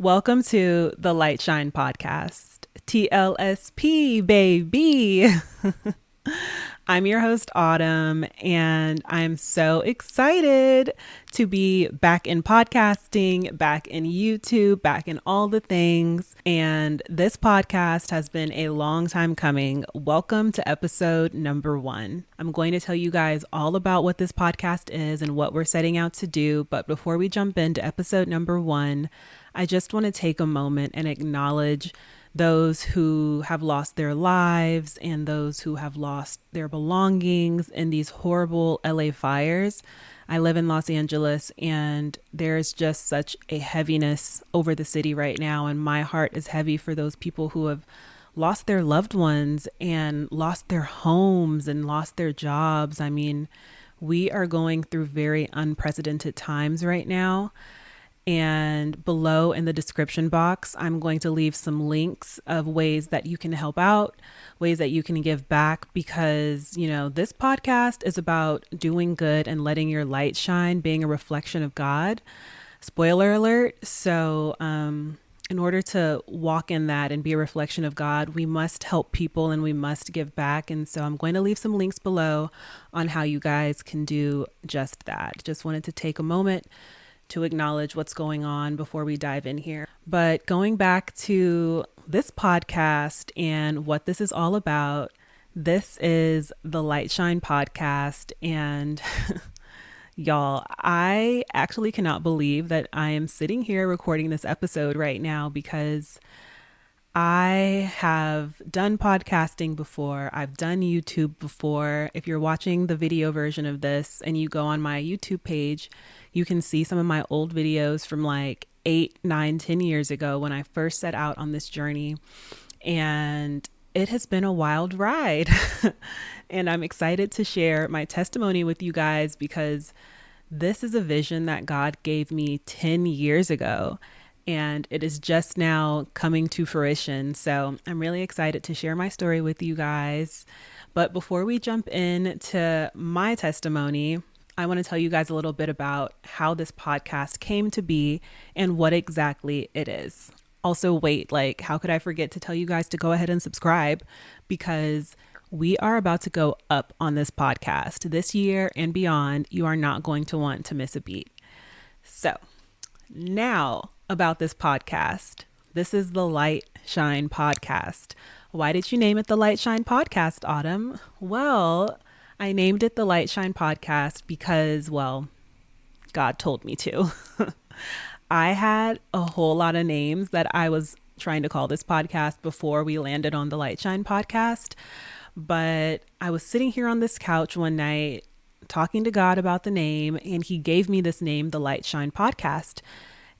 Welcome to the Light Shine podcast, TLSP, baby. I'm your host, Autumn, and I'm so excited to be back in podcasting, back in YouTube, back in all the things. And this podcast has been a long time coming. Welcome to episode number 1. I'm going to tell you guys all about what this podcast is and what we're setting out to do. But before we jump into episode number 1, I just want to take a moment and acknowledge those who have lost their lives and those who have lost their belongings in these horrible LA fires. I live in Los Angeles and there's just such a heaviness over the city right now. And my heart is heavy for those people who have lost their loved ones and lost their homes and lost their jobs. I mean, we are going through very unprecedented times right now. And below in the description box, I'm going to leave some links of ways that you can help out, ways that you can give back, because, this podcast is about doing good and letting your light shine, being a reflection of God. Spoiler alert. So, in order to walk in that and be a reflection of God, we must help people and we must give back. And so I'm going to leave some links below on how you guys can do just that. Just wanted to take a moment to acknowledge what's going on before we dive in here. But going back to this podcast and what this is all about, this is the Light Shine podcast. And y'all, I actually cannot believe that I am sitting here recording this episode right now because I have done podcasting before. I've done YouTube before. If you're watching the video version of this and you go on my YouTube page, you can see some of my old videos from like 8, 9, 10 years ago when I first set out on this journey. And it has been a wild ride. And I'm excited to share my testimony with you guys because this is a vision that God gave me 10 years ago. And it is just now coming to fruition. So I'm really excited to share my story with you guys. But before we jump into my testimony, I want to tell you guys a little bit about how this podcast came to be and what exactly it is. Also, wait, how could I forget to tell you guys to go ahead and subscribe, because we are about to go up on this podcast this year and beyond. You are not going to want to miss a beat. So now about this podcast. This is the Light Shine podcast. Why did you name it the Light Shine podcast, Autumn? Well, I named it the Light Shine podcast because, God told me to. I had a whole lot of names that I was trying to call this podcast before we landed on the Light Shine podcast. But I was sitting here on this couch one night talking to God about the name, and he gave me this name, the Light Shine podcast.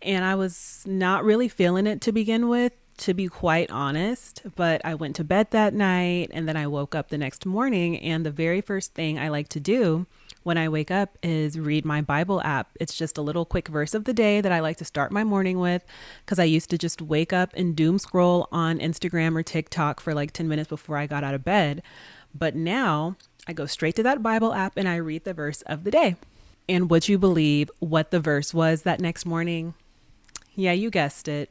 And I was not really feeling it to begin with, to be quite honest, but I went to bed that night and then I woke up the next morning, and the very first thing I like to do when I wake up is read my Bible app. It's just a little quick verse of the day that I like to start my morning with, because I used to just wake up and doom scroll on Instagram or TikTok for like 10 minutes before I got out of bed. But now I go straight to that Bible app and I read the verse of the day. And would you believe what the verse was that next morning? Yeah, you guessed it.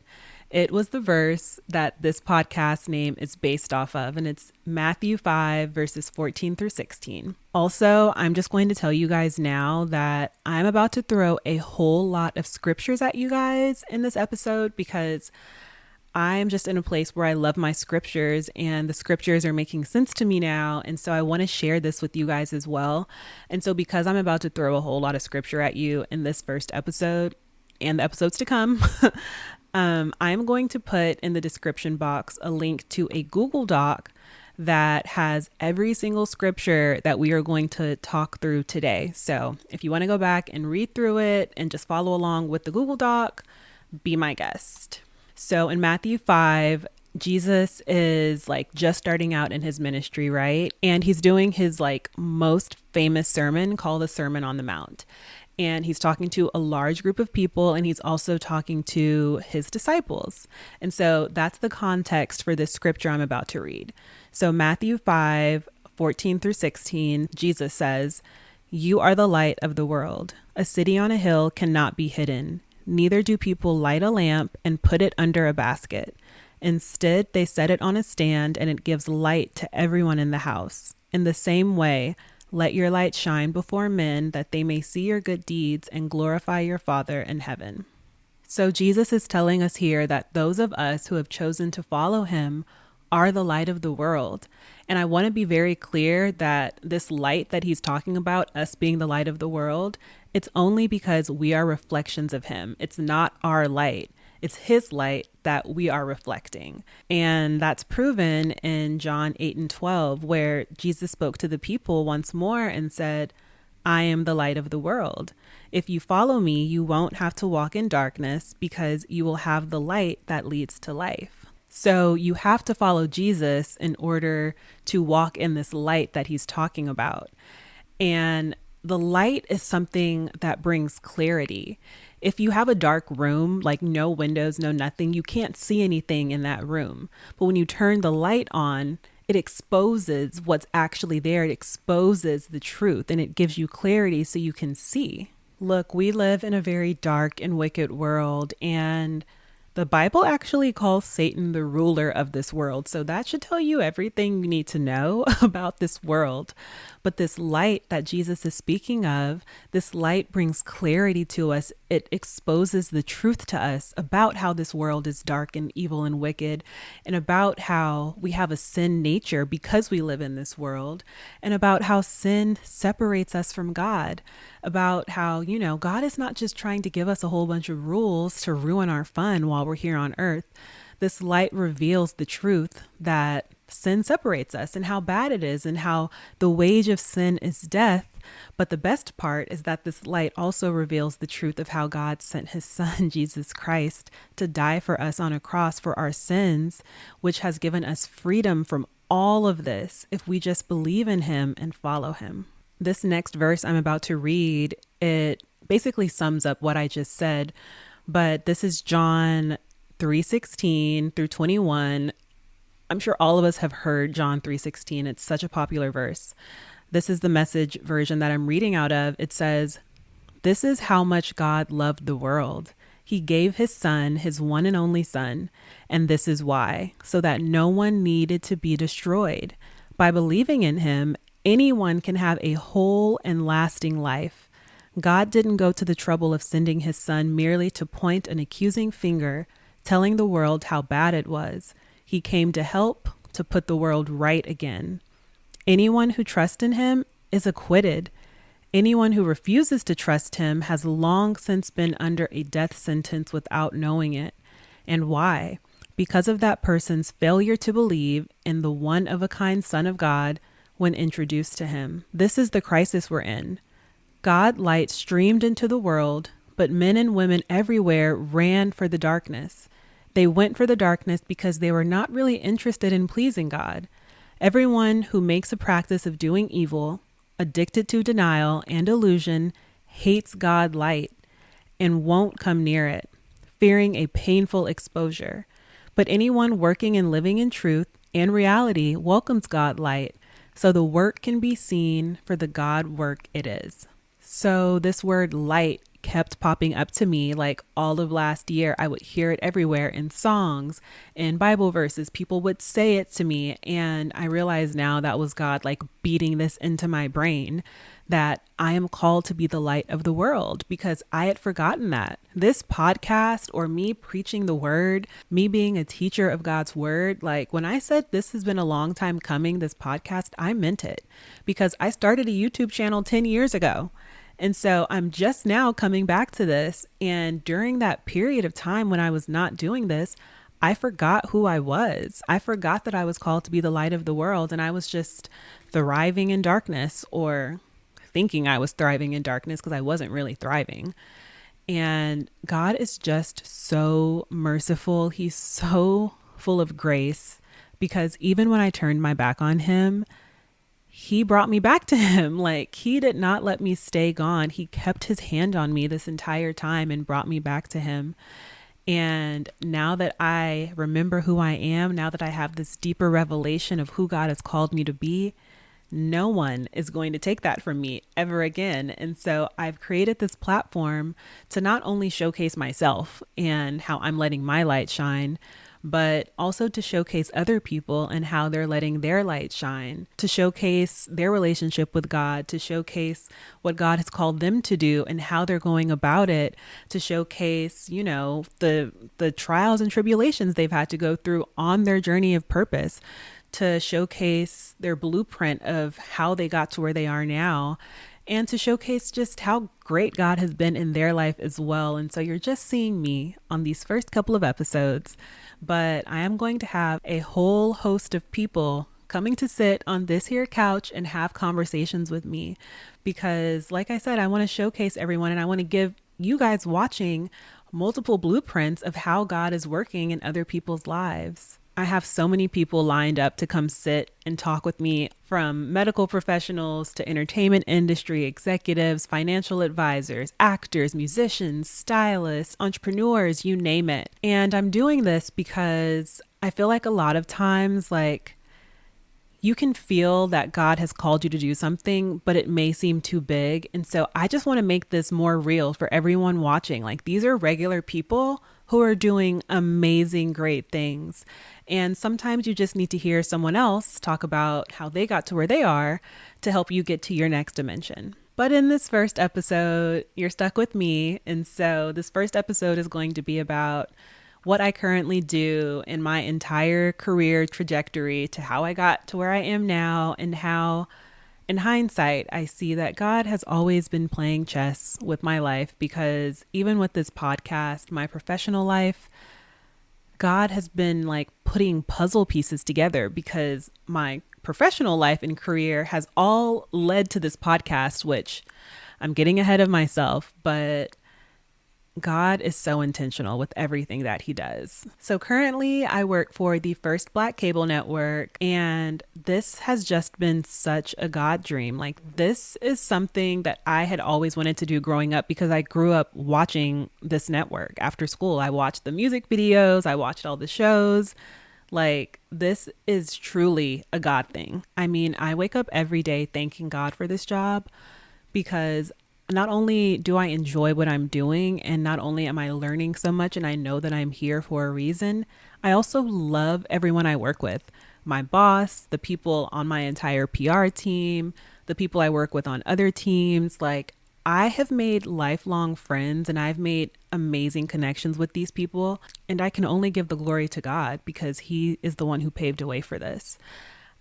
It was the verse that this podcast name is based off of, and it's Matthew 5, verses 14 through 16. Also, I'm just going to tell you guys now that I'm about to throw a whole lot of scriptures at you guys in this episode, because I'm just in a place where I love my scriptures and the scriptures are making sense to me now. And so I want to share this with you guys as well. And so because I'm about to throw a whole lot of scripture at you in this first episode and the episodes to come, I'm going to put in the description box a link to a Google Doc that has every single scripture that we are going to talk through today. So if you want to go back and read through it and just follow along with the Google Doc, be my guest. So in Matthew 5, Jesus is just starting out in his ministry, right? And he's doing his most famous sermon called the Sermon on the Mount. And he's talking to a large group of people, and he's also talking to his disciples. And so that's the context for this scripture I'm about to read. So Matthew 5, 14 through 16, Jesus says, "You are the light of the world. A city on a hill cannot be hidden. Neither do people light a lamp and put it under a basket. Instead, they set it on a stand, and it gives light to everyone in the house. In the same way, let your light shine before men, that they may see your good deeds and glorify your Father in heaven. So Jesus is telling us here that those of us who have chosen to follow him are the light of the world. And I want to be very clear that this light that he's talking about, us being the light of the world, it's only because we are reflections of him. It's not our light. It's his light that we are reflecting. And that's proven in John 8:12, where Jesus spoke to the people once more and said, I am the light of the world. If you follow me, you won't have to walk in darkness, because you will have the light that leads to life. So you have to follow Jesus in order to walk in this light that he's talking about. And the light is something that brings clarity. If you have a dark room, like no windows, no nothing, you can't see anything in that room. But when you turn the light on, it exposes what's actually there. It exposes the truth, and it gives you clarity so you can see. Look, we live in a very dark and wicked world, and the Bible actually calls Satan the ruler of this world. So that should tell you everything you need to know about this world. But this light that Jesus is speaking of, this light brings clarity to us. It exposes the truth to us about how this world is dark and evil and wicked, and about how we have a sin nature because we live in this world, and about how sin separates us from God, about how, God is not just trying to give us a whole bunch of rules to ruin our fun while we're here on earth. This light reveals the truth that sin separates us and how bad it is and how the wage of sin is death. But the best part is that this light also reveals the truth of how God sent his son, Jesus Christ, to die for us on a cross for our sins, which has given us freedom from all of this if we just believe in him and follow him. This next verse I'm about to read, it basically sums up what I just said, but this is John 3:16 through 21. I'm sure all of us have heard John 3:16. It's such a popular verse. This is the Message version that I'm reading out of. It says, "This is how much God loved the world. He gave his son, his one and only son, and this is why, so that no one needed to be destroyed. By believing in him, anyone can have a whole and lasting life. God didn't go to the trouble of sending his son merely to point an accusing finger, telling the world how bad it was. He came to help, to put the world right again. Anyone who trusts in him is acquitted. Anyone who refuses to trust him has long since been under a death sentence without knowing it. And why? Because of that person's failure to believe in the one-of-a-kind Son of God when introduced to him. This is the crisis we're in. God light streamed into the world, but men and women everywhere ran for the darkness. They went for the darkness because they were not really interested in pleasing God. Everyone who makes a practice of doing evil, addicted to denial and illusion, hates God light and won't come near it, fearing a painful exposure. But anyone working and living in truth and reality welcomes God light, so the work can be seen for the God work it is." So this word light kept popping up to me like all of last year. I would hear it everywhere in songs, in Bible verses. People would say it to me. And I realize now that was God like beating this into my brain, that I am called to be the light of the world, because I had forgotten that. This podcast, or me preaching the word, me being a teacher of God's word, like when I said this has been a long time coming, this podcast, I meant it, because I started a YouTube channel 10 years ago. And so I'm just now coming back to this. And during that period of time when I was not doing this, I forgot who I was. I forgot that I was called to be the light of the world. And I was just thriving in darkness, or thinking I was thriving in darkness, because I wasn't really thriving. And God is just so merciful. He's so full of grace, because even when I turned my back on him, he brought me back to him. Like, he did not let me stay gone. He kept his hand on me this entire time and brought me back to him. And now that I remember who I am, now that I have this deeper revelation of who God has called me to be, no one is going to take that from me ever again. And so I've created this platform to not only showcase myself and how I'm letting my light shine, but also to showcase other people and how they're letting their light shine, to showcase their relationship with God, to showcase what God has called them to do and how they're going about it, to showcase, the trials and tribulations they've had to go through on their journey of purpose, to showcase their blueprint of how they got to where they are now, and to showcase just how great God has been in their life as well. And so you're just seeing me on these first couple of episodes, but I am going to have a whole host of people coming to sit on this here couch and have conversations with me because, like I said, I want to showcase everyone and I want to give you guys watching multiple blueprints of how God is working in other people's lives. I have so many people lined up to come sit and talk with me, from medical professionals to entertainment industry executives, financial advisors, actors, musicians, stylists, entrepreneurs, you name it. And I'm doing this because I feel like a lot of times, you can feel that God has called you to do something, but it may seem too big. And so I just want to make this more real for everyone watching. These are regular people who are doing amazing, great things. And sometimes you just need to hear someone else talk about how they got to where they are to help you get to your next dimension. But in this first episode, you're stuck with me. And so this first episode is going to be about what I currently do in my entire career trajectory to how I got to where I am now, and how, in hindsight, I see that God has always been playing chess with my life, because even with this podcast, my professional life, God has been putting puzzle pieces together, because my professional life and career has all led to this podcast, which I'm getting ahead of myself, but God is so intentional with everything that he does. So currently I work for the First Black Cable Network, and this has just been such a God dream. This is something that I had always wanted to do growing up, because I grew up watching this network after school. I watched the music videos, I watched all the shows. This is truly a God thing. I mean, I wake up every day thanking God for this job, because not only do I enjoy what I'm doing, and not only am I learning so much and I know that I'm here for a reason, I also love everyone I work with. My boss, the people on my entire PR team, the people I work with on other teams. I have made lifelong friends and I've made amazing connections with these people. And I can only give the glory to God, because he is the one who paved a way for this.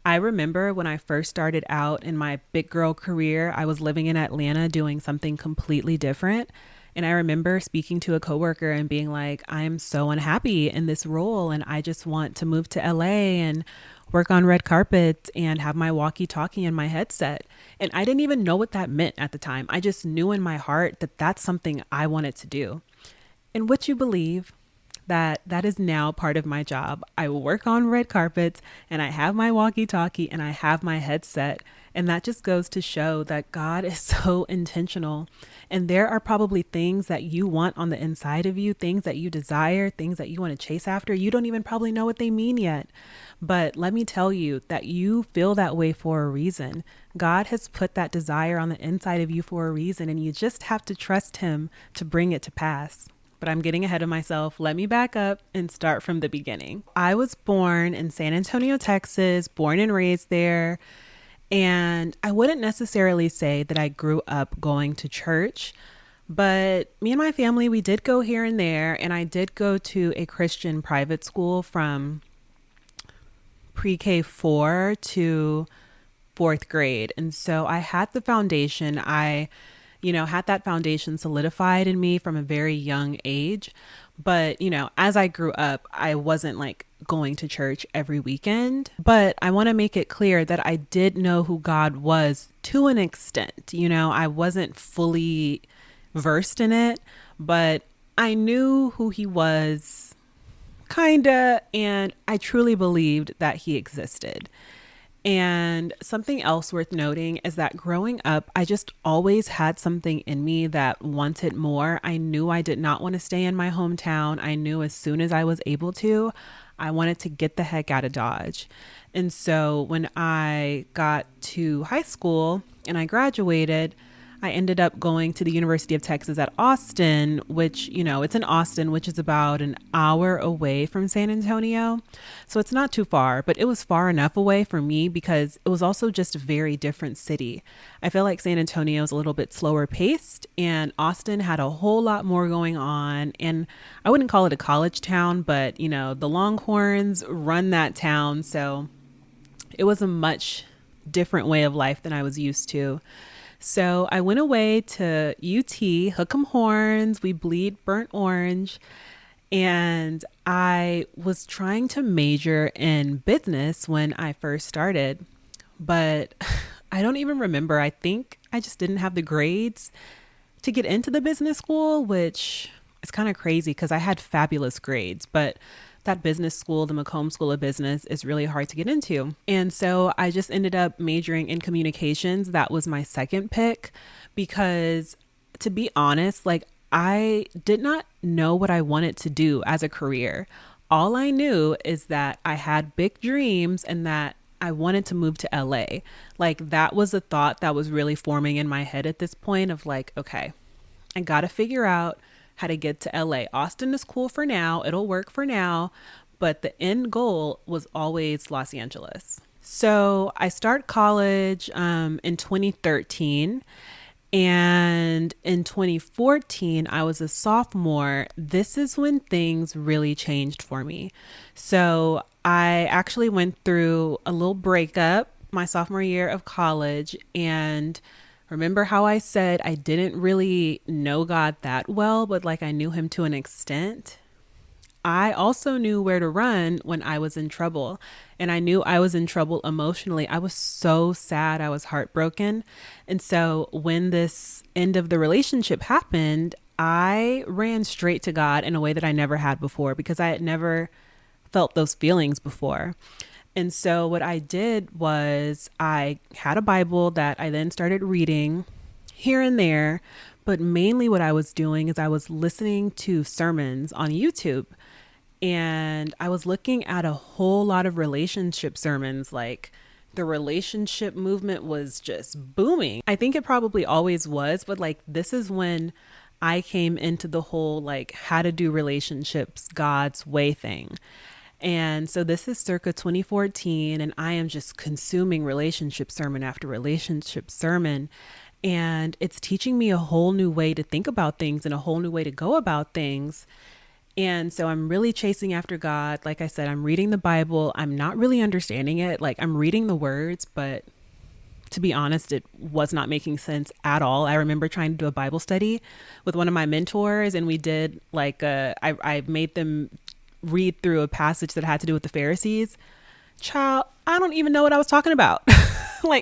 I remember when I first started out in my big girl career, I was living in Atlanta doing something completely different. And I remember speaking to a coworker and being like, I am so unhappy in this role, and I just want to move to LA and work on red carpets and have my walkie-talkie and my headset. And I didn't even know what that meant at the time. I just knew in my heart that that's something I wanted to do. And would you believe that is now part of my job? I will work on red carpets, and I have my walkie-talkie and I have my headset. And that just goes to show that God is so intentional. And there are probably things that you want on the inside of you, things that you desire, things that you want to chase after. You don't even probably know what they mean yet. But let me tell you that you feel that way for a reason. God has put that desire on the inside of you for a reason, and you just have to trust him to bring it to pass. But I'm getting ahead of myself. Let me back up and start from the beginning. I was born in San Antonio, Texas, born and raised there. And I wouldn't necessarily say that I grew up going to church, but me and my family, we did go here and there. And I did go to a Christian private school from pre-K 4 to fourth grade. And so I had the foundation. I had that foundation solidified in me from a very young age. But, as I grew up, I wasn't going to church every weekend. But I want to make it clear that I did know who God was to an extent. I wasn't fully versed in it, but I knew who he was, kinda, and I truly believed that he existed. And something else worth noting is that growing up, I just always had something in me that wanted more. I knew I did not want to stay in my hometown. I knew as soon as I was able to, I wanted to get the heck out of Dodge. And so when I got to high school and I graduated, I ended up going to the University of Texas at Austin, which, it's in Austin, which is about an hour away from San Antonio. So it's not too far, but it was far enough away for me because it was also just a very different city. I feel like San Antonio is a little bit slower paced and Austin had a whole lot more going on. And I wouldn't call it a college town, but, the Longhorns run that town. So it was a much different way of life than I was used to. So I went away to UT, hook 'em horns, we bleed burnt orange. And I was trying to major in business when I first started, but I don't even remember. I think I just didn't have the grades to get into the business school, which is kind of crazy because I had fabulous grades, but that business school, the Macomb School of Business, is really hard to get into. And so I just ended up majoring in communications. That was my second pick because, to be honest, I did not know what I wanted to do as a career. All I knew is that I had big dreams and that I wanted to move to LA. That was a thought that was really forming in my head at this point of okay, I got to figure out how to get to LA. Austin is cool for now. It'll work for now. But the end goal was always Los Angeles. So I start college in 2013. And in 2014, I was a sophomore. This is when things really changed for me. So I actually went through a little breakup my sophomore year of college. And remember how I said I didn't really know God that well, but I knew him to an extent? I also knew where to run when I was in trouble. And I knew I was in trouble emotionally. I was so sad. I was heartbroken. And so when this end of the relationship happened, I ran straight to God in a way that I never had before because I had never felt those feelings before. And so what I did was I had a Bible that I then started reading here and there. But mainly what I was doing is I was listening to sermons on YouTube. And I was looking at a whole lot of relationship sermons. The relationship movement was just booming. I think it probably always was, but this is when I came into the whole how to do relationships God's way thing. And so this is circa 2014, and I am just consuming relationship sermon after relationship sermon. And it's teaching me a whole new way to think about things and a whole new way to go about things. And so I'm really chasing after God. Like I said, I'm reading the Bible. I'm not really understanding it. I'm reading the words, but to be honest, it was not making sense at all. I remember trying to do a Bible study with one of my mentors, and we did I made them read through a passage that had to do with the Pharisees. Child, I don't even know what I was talking about.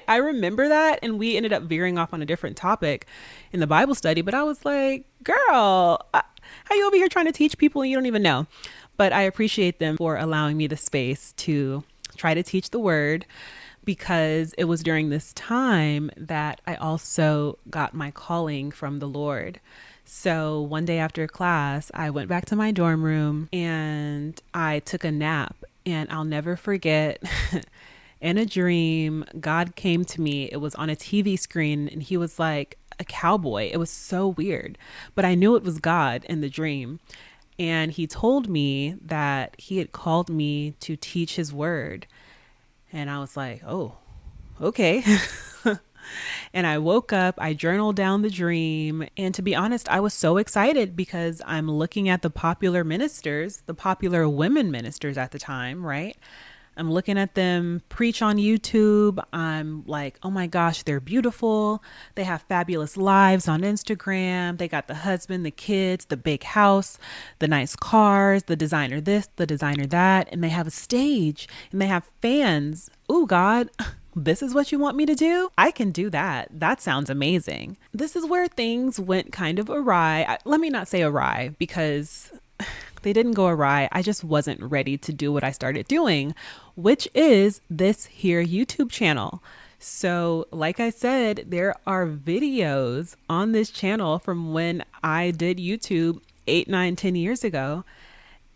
I remember that, and we ended up veering off on a different topic in the Bible study, but I was like, girl, how you over here trying to teach people and you don't even know? But I appreciate them for allowing me the space to try to teach the word, because it was during this time that I also got my calling from the Lord. So one day after class, I went back to my dorm room and I took a nap. And I'll never forget, in a dream, God came to me. It was on a TV screen and he was like a cowboy. It was so weird, but I knew it was God in the dream. And he told me that he had called me to teach his word. And I was like, oh, okay. And I woke up, I journaled down the dream. And to be honest, I was so excited because I'm looking at the popular ministers, the popular women ministers at the time, right? I'm looking at them preach on YouTube. I'm like, oh my gosh, they're beautiful. They have fabulous lives on Instagram. They got the husband, the kids, the big house, the nice cars, the designer this, the designer that, and they have a stage and they have fans. Oh God, this is what you want me to do? I can do that. That sounds amazing. This is where things went kind of awry. Let me not say awry, because they didn't go awry. I just wasn't ready to do what I started doing, which is this here YouTube channel. So like I said, there are videos on this channel from when I did YouTube 8, 9, 10 years ago.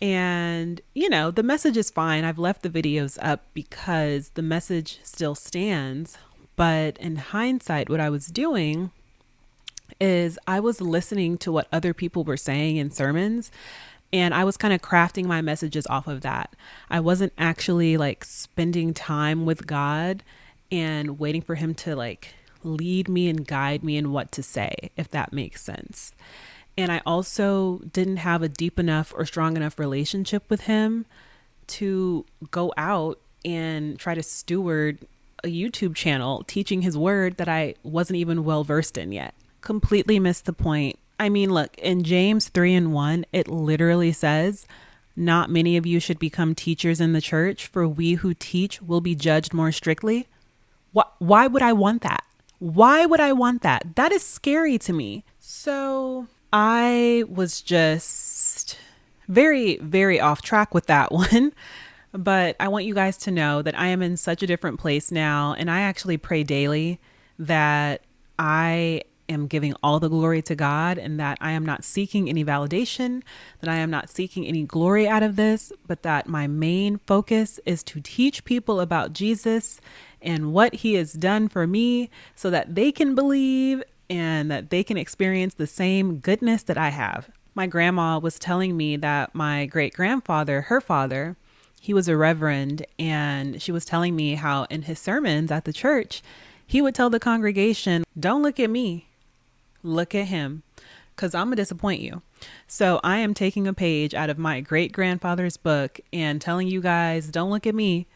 And, the message is fine. I've left the videos up because the message still stands. But in hindsight, what I was doing is I was listening to what other people were saying in sermons, and I was kind of crafting my messages off of that. I wasn't actually like spending time with God and waiting for him to like lead me and guide me in what to say, if that makes sense. And I also didn't have a deep enough or strong enough relationship with him to go out and try to steward a YouTube channel teaching his word that I wasn't even well versed in yet. Completely missed the point. I mean, look, in James 3:1, it literally says, "Not many of you should become teachers in the church, for we who teach will be judged more strictly." Why would I want that? Why would I want that? That is scary to me. So I was just very, very off track with that one. But I want you guys to know that I am in such a different place now. And I actually pray daily that I am giving all the glory to God and that I am not seeking any validation, that I am not seeking any glory out of this, but that my main focus is to teach people about Jesus and what he has done for me so that they can believe and that they can experience the same goodness that I have. My grandma was telling me that my great grandfather, her father, he was a reverend, and she was telling me how in his sermons at the church, he would tell the congregation, "Don't look at me, look at him, because I'm going to disappoint you." So I am taking a page out of my great grandfather's book and telling you guys, don't look at me,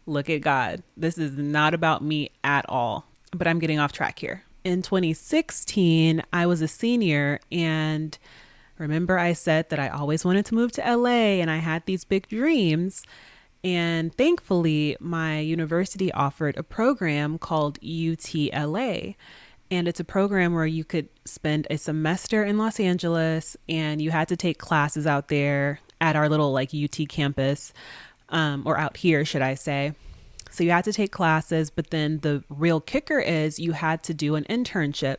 look at God. This is not about me at all, but I'm getting off track here. In 2016, I was a senior, and remember I said that I always wanted to move to LA and I had these big dreams. And thankfully, my university offered a program called UTLA. And it's a program where you could spend a semester in Los Angeles and you had to take classes out there at our little like UT campus, or out here, should I say. So you had to take classes, but then the real kicker is you had to do an internship.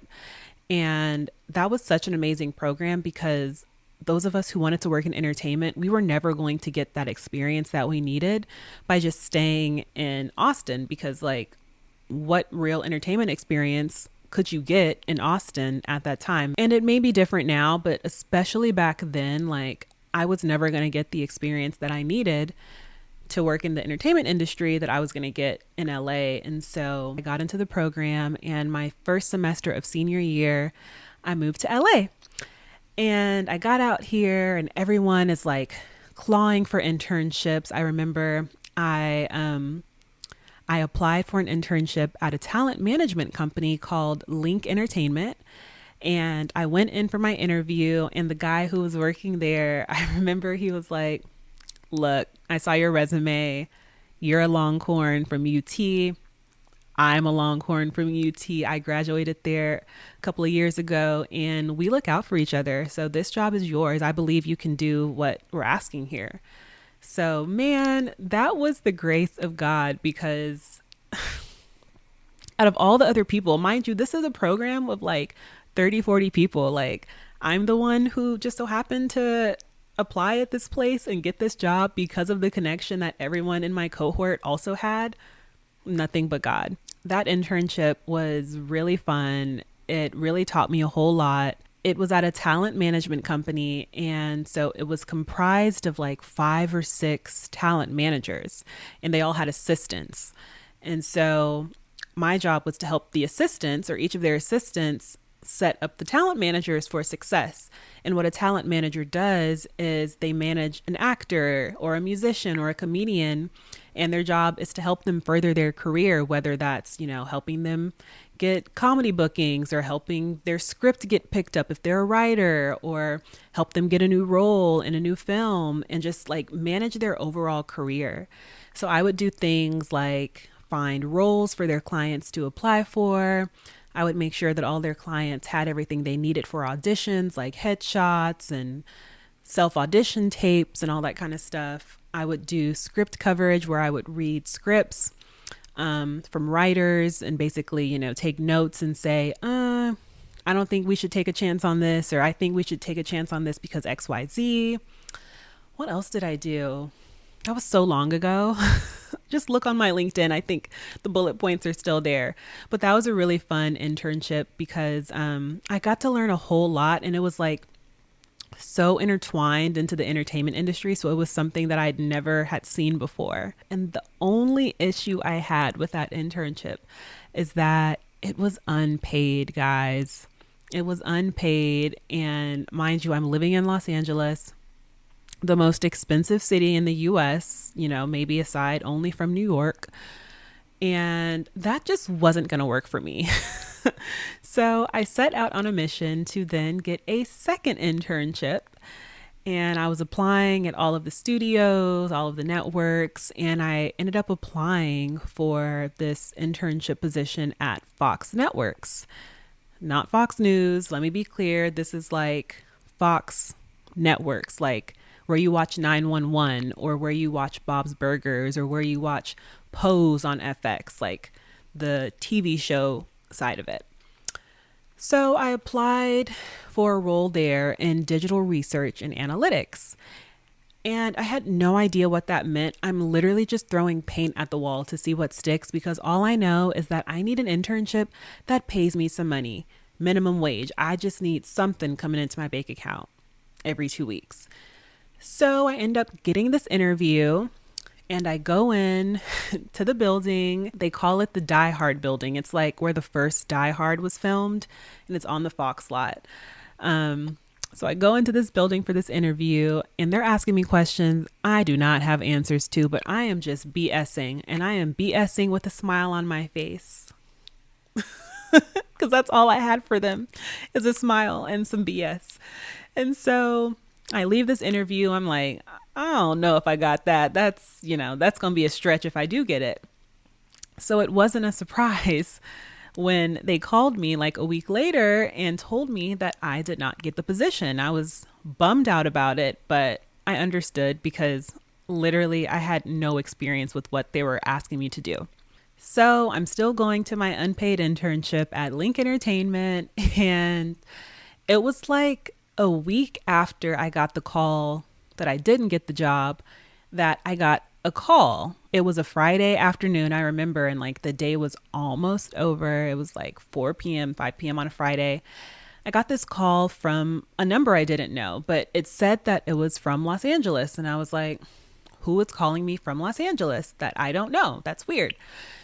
And that was such an amazing program because those of us who wanted to work in entertainment, we were never going to get that experience that we needed by just staying in Austin, because like what real entertainment experience could you get in Austin at that time? And it may be different now, but especially back then, like I was never going to get the experience that I needed to work in the entertainment industry that I was going to get in LA. And so I got into the program, and my first semester of senior year, I moved to LA. And I got out here and everyone is like clawing for internships. I remember I applied for an internship at a talent management company called Link Entertainment. And I went in for my interview, and the guy who was working there, I remember he was like, "Look, I saw your resume. You're a Longhorn from UT. I'm a Longhorn from UT. I graduated there a couple of years ago, and we look out for each other. So this job is yours. I believe you can do what we're asking here." So, man, that was the grace of God, because out of all the other people, mind you, this is a program of like 30, 40 people. Like I'm the one who just so happened to apply at this place and get this job because of the connection that everyone in my cohort also had. Nothing but God. That internship was really fun. It really taught me a whole lot. It was at a talent management company, and so it was comprised of like 5 or 6 talent managers, and they all had assistants. And so my job was to help the assistants, or each of their assistants, set up the talent managers for success. And what a talent manager does is they manage an actor or a musician or a comedian, and their job is to help them further their career, whether that's, helping them get comedy bookings, or helping their script get picked up if they're a writer, or help them get a new role in a new film, and just like manage their overall career. So I would do things like find roles for their clients to apply for. I would make sure that all their clients had everything they needed for auditions, like headshots and self-audition tapes and all that kind of stuff. I would do script coverage where I would read scripts from writers and basically, take notes and say, I don't think we should take a chance on this, or I think we should take a chance on this because XYZ. What else did I do? That was so long ago. Just look on my LinkedIn. I think the bullet points are still there. But that was a really fun internship because I got to learn a whole lot, and it was like so intertwined into the entertainment industry. So it was something that I'd never had seen before. And the only issue I had with that internship is that it was unpaid, guys. It was unpaid. And mind you, I'm living in Los Angeles, the most expensive city in the US, maybe aside only from New York. And that just wasn't going to work for me. So I set out on a mission to then get a second internship. And I was applying at all of the studios, all of the networks, and I ended up applying for this internship position at Fox Networks. Not Fox News, let me be clear. This is like Fox Networks, like where you watch 911 or where you watch Bob's Burgers or where you watch Pose on FX, like the TV show side of it. So I applied for a role there in digital research and analytics. And I had no idea what that meant. I'm literally just throwing paint at the wall to see what sticks because all I know is that I need an internship that pays me some money, minimum wage. I just need something coming into my bank account every 2 weeks. So I end up getting this interview and I go in to the building. They call it the Die Hard building. It's like where the first Die Hard was filmed and it's on the Fox lot. So I go into this building for this interview and they're asking me questions I do not have answers to, but I am just BSing, and I am BSing with a smile on my face because that's all I had for them is a smile and some BS. And so I leave this interview. I'm like, I don't know if I got that. That's going to be a stretch if I do get it. So it wasn't a surprise when they called me like a week later and told me that I did not get the position. I was bummed out about it, but I understood because literally I had no experience with what they were asking me to do. So I'm still going to my unpaid internship at Link Entertainment, and it was like a week after I got the call that I didn't get the job that I got a call. It was a Friday afternoon, I remember, and like the day was almost over. It was like 4 p.m., 5 p.m. on a Friday. I got this call from a number I didn't know, but it said that it was from Los Angeles. And I was like, who is calling me from Los Angeles that I don't know? That's weird.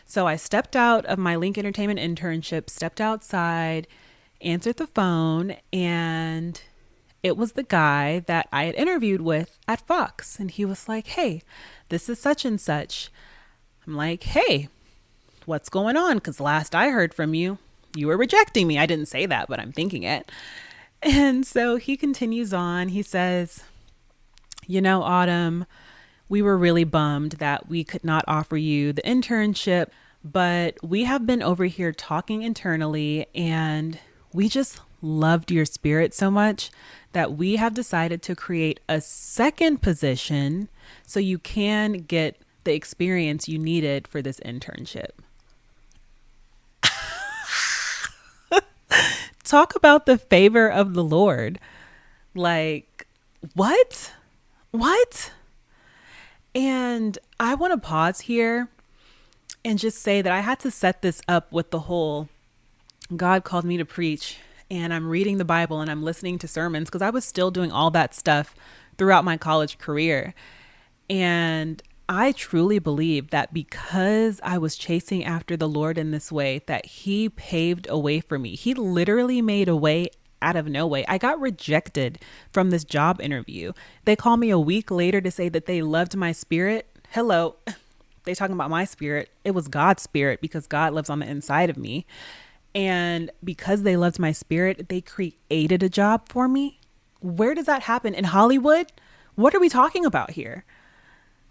So I stepped out of my Link Entertainment internship, stepped outside, answered the phone, and it was the guy that I had interviewed with at Fox. And he was like, hey, this is such and such. I'm like, hey, what's going on? Because last I heard from you, you were rejecting me. I didn't say that, but I'm thinking it. And so he continues on. He says, Autumn, we were really bummed that we could not offer you the internship, but we have been over here talking internally and we just loved your spirit so much that we have decided to create a second position so you can get the experience you needed for this internship. Talk about the favor of the Lord. Like, what? What? And I want to pause here and just say that I had to set this up with the whole God called me to preach and I'm reading the Bible and I'm listening to sermons because I was still doing all that stuff throughout my college career. And I truly believe that because I was chasing after the Lord in this way, that he paved a way for me. He literally made a way out of no way. I got rejected from this job interview. They called me a week later to say that they loved my spirit. Hello. They talking about my spirit. It was God's spirit because God lives on the inside of me. And because they loved my spirit, they created a job for me. Where does that happen? In Hollywood? What are we talking about here?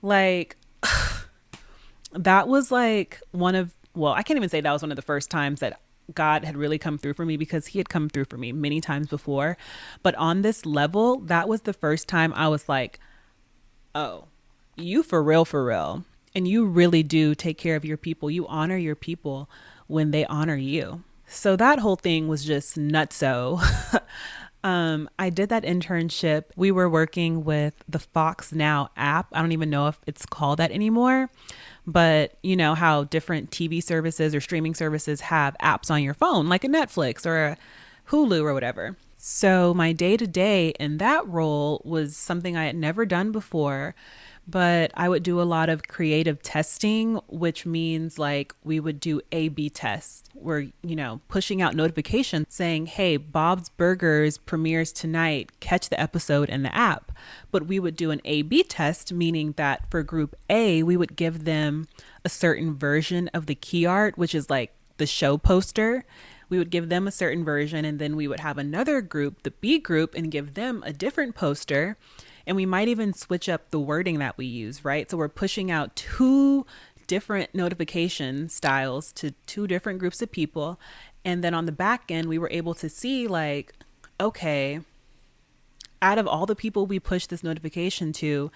Like, that was like I can't even say that was one of the first times that God had really come through for me because he had come through for me many times before. But on this level, that was the first time I was like, oh, you for real. And you really do take care of your people. You honor your people when they honor you. So that whole thing was just nutso. I did that internship. We were working with the Fox Now app. I don't even know if it's called that anymore, but you know how different TV services or streaming services have apps on your phone, like a Netflix or a Hulu or whatever. So my day to day in that role was something I had never done before, but I would do a lot of creative testing, which means like we would do A/B tests. We're, pushing out notifications saying, hey, Bob's Burgers premieres tonight, catch the episode in the app. But we would do an A/B test, meaning that for group A, we would give them a certain version of the key art, which is like the show poster. We would give them a certain version, and then we would have another group, the B group, and give them a different poster. And we might even switch up the wording that we use, right? So we're pushing out two different notification styles to two different groups of people. And then on the back end, we were able to see like, okay, out of all the people we pushed this notification to,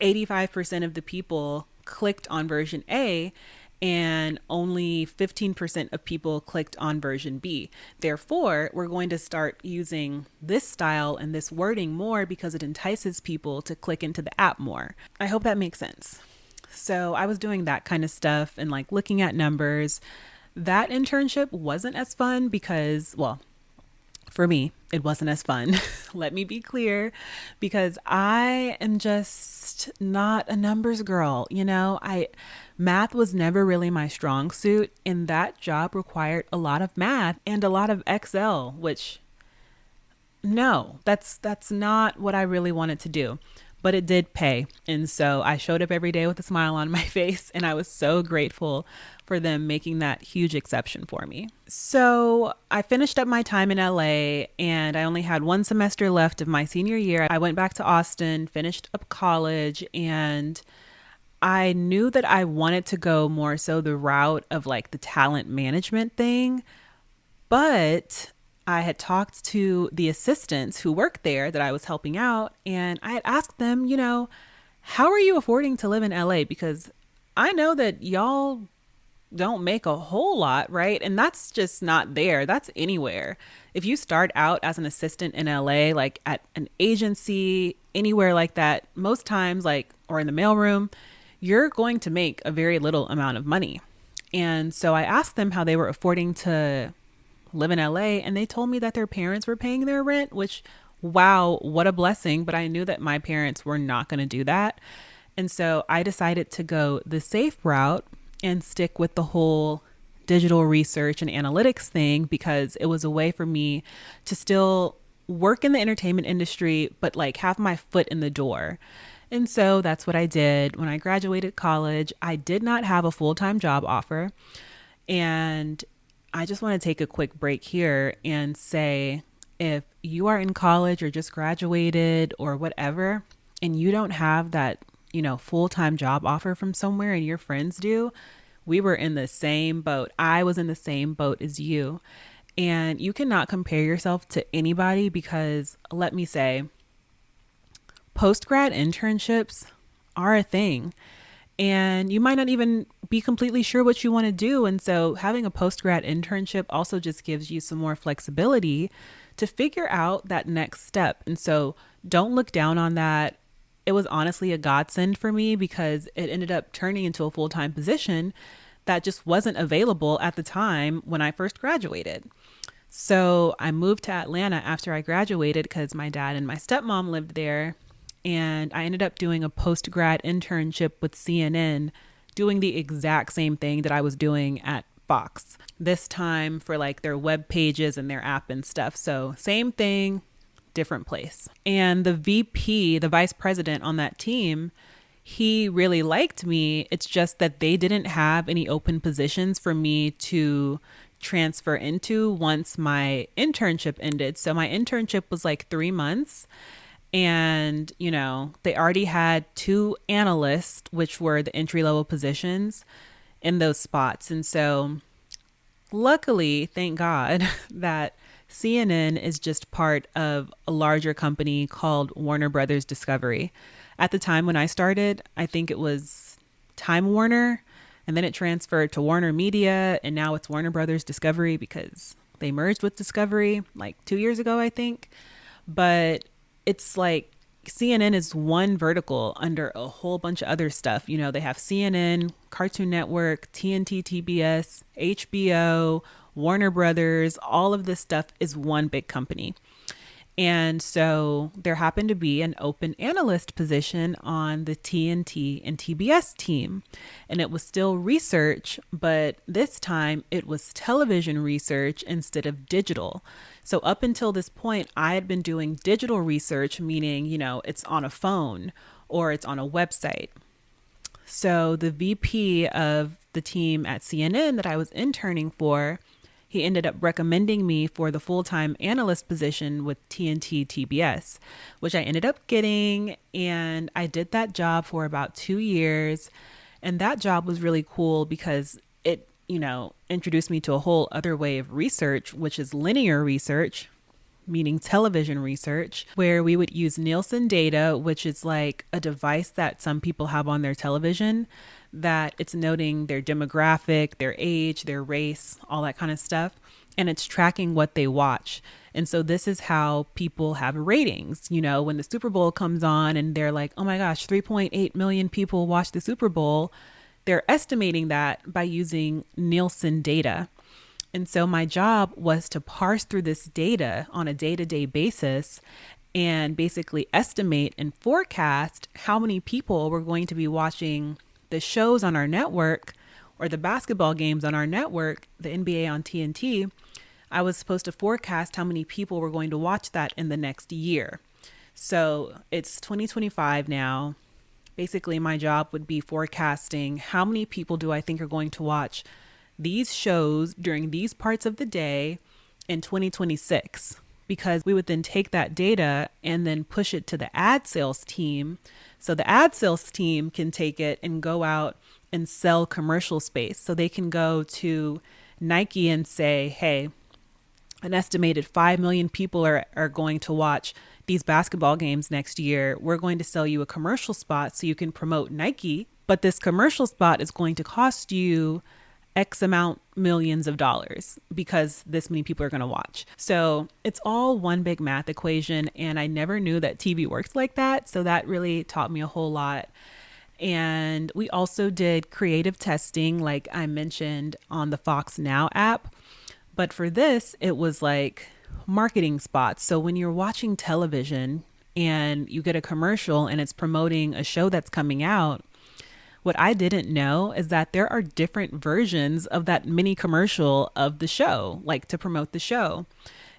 85% of the people clicked on version A and only 15% of people clicked on version B. Therefore, we're going to start using this style and this wording more because it entices people to click into the app more. I hope that makes sense. So I was doing that kind of stuff and like looking at numbers. That internship wasn't as fun because, well, for me, it wasn't as fun. Let me be clear, because I am just not a numbers girl. Math was never really my strong suit, and that job required a lot of math and a lot of Excel, which no, that's not what I really wanted to do. But it did pay. And so I showed up every day with a smile on my face, and I was so grateful for them making that huge exception for me. So I finished up my time in LA, and I only had one semester left of my senior year. I went back to Austin, finished up college, and I knew that I wanted to go more so the route of like the talent management thing. But I had talked to the assistants who worked there that I was helping out, and I had asked them, how are you affording to live in LA? Because I know that y'all don't make a whole lot, right? And that's just not there. That's anywhere. If you start out as an assistant in LA, like at an agency, anywhere like that, most times, like, or in the mailroom, you're going to make a very little amount of money. And so I asked them how they were affording to live in LA, and they told me that their parents were paying their rent, which, wow, what a blessing. But I knew that my parents were not going to do that. And so I decided to go the safe route and stick with the whole digital research and analytics thing, because it was a way for me to still work in the entertainment industry, but like have my foot in the door. And so that's what I did. When I graduated college, I did not have a full-time job offer. And I just want to take a quick break here and say, if you are in college or just graduated or whatever, and you don't have that, full-time job offer from somewhere and your friends do, we were in the same boat. I was in the same boat as you. And you cannot compare yourself to anybody, because let me say, postgrad internships are a thing. And you might not even be completely sure what you want to do. And so having a postgrad internship also just gives you some more flexibility to figure out that next step. And so don't look down on that. It was honestly a godsend for me, because it ended up turning into a full-time position that just wasn't available at the time when I first graduated. So I moved to Atlanta after I graduated because my dad and my stepmom lived there. And I ended up doing a postgrad internship with CNN, doing the exact same thing that I was doing at Fox, this time for like their web pages and their app and stuff. So same thing, different place. And the VP, the vice president on that team, he really liked me. It's just that they didn't have any open positions for me to transfer into once my internship ended. So my internship was like 3 months. And, they already had 2 analysts, which were the entry level positions in those spots. And so luckily, thank God, that CNN is just part of a larger company called Warner Brothers Discovery. At the time when I started, I think it was Time Warner, and then it transferred to Warner Media, and now it's Warner Brothers Discovery because they merged with Discovery like 2 years ago, I think. But it's like CNN is one vertical under a whole bunch of other stuff. You know, they have CNN, Cartoon Network, TNT, TBS, HBO, Warner Brothers. All of this stuff is one big company. And so there happened to be an open analyst position on the TNT and TBS team. And it was still research, but this time it was television research instead of digital. So up until this point, I had been doing digital research, meaning, you know, it's on a phone or it's on a website. So the VP of the team at CNN that I was interning for, he ended up recommending me for the full-time analyst position with TNT TBS, which I ended up getting. And I did that job for about 2 years. And that job was really cool because it, you know, introduced me to a whole other way of research, which is linear research, meaning television research, where we would use Nielsen data, which is like a device that some people have on their television that it's noting their demographic, their age, their race, all that kind of stuff. And it's tracking what they watch. And so this is how people have ratings. You know, when the Super Bowl comes on and they're like, oh my gosh, 3.8 million people watch the Super Bowl, they're estimating that by using Nielsen data. And so my job was to parse through this data on a day-to-day basis and basically estimate and forecast how many people were going to be watching the shows on our network or the basketball games on our network, the NBA on TNT. I was supposed to forecast how many people were going to watch that in the next year. So it's 2025 now. Basically, my job would be forecasting how many people do I think are going to watch these shows during these parts of the day in 2026, because we would then take that data and then push it to the ad sales team. So the ad sales team can take it and go out and sell commercial space. So they can go to Nike and say, hey, an estimated 5 million people are going to watch these basketball games next year. We're going to sell you a commercial spot so you can promote Nike, but this commercial spot is going to cost you X amount millions of dollars because this many people are going to watch. So it's all one big math equation. And I never knew that TV works like that. So that really taught me a whole lot. And we also did creative testing, like I mentioned on the Fox Now app. But for this, it was like marketing spots. So when you're watching television and you get a commercial and it's promoting a show that's coming out, what I didn't know is that there are different versions of that mini commercial of the show, like to promote the show.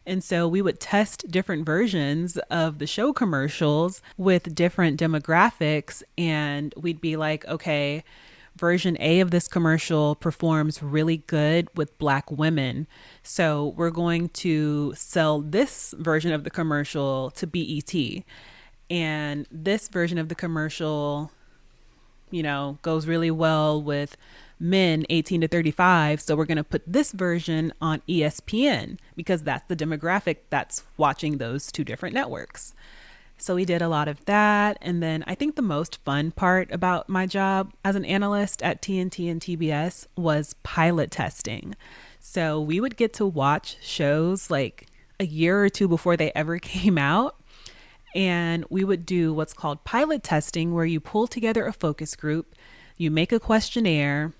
And so we would test different versions of the show commercials with different demographics. And we'd be like, okay, version A of this commercial performs really good with Black women. So we're going to sell this version of the commercial to BET. And this version of the commercial, you know, goes really well with men 18 to 35. So we're going to put this version on ESPN because that's the demographic that's watching those two different networks. So we did a lot of that. And then I think the most fun part about my job as an analyst at TNT and TBS was pilot testing. So we would get to watch shows like a year or two before they ever came out. And we would do what's called pilot testing, where you pull together a focus group, you make a questionnaire,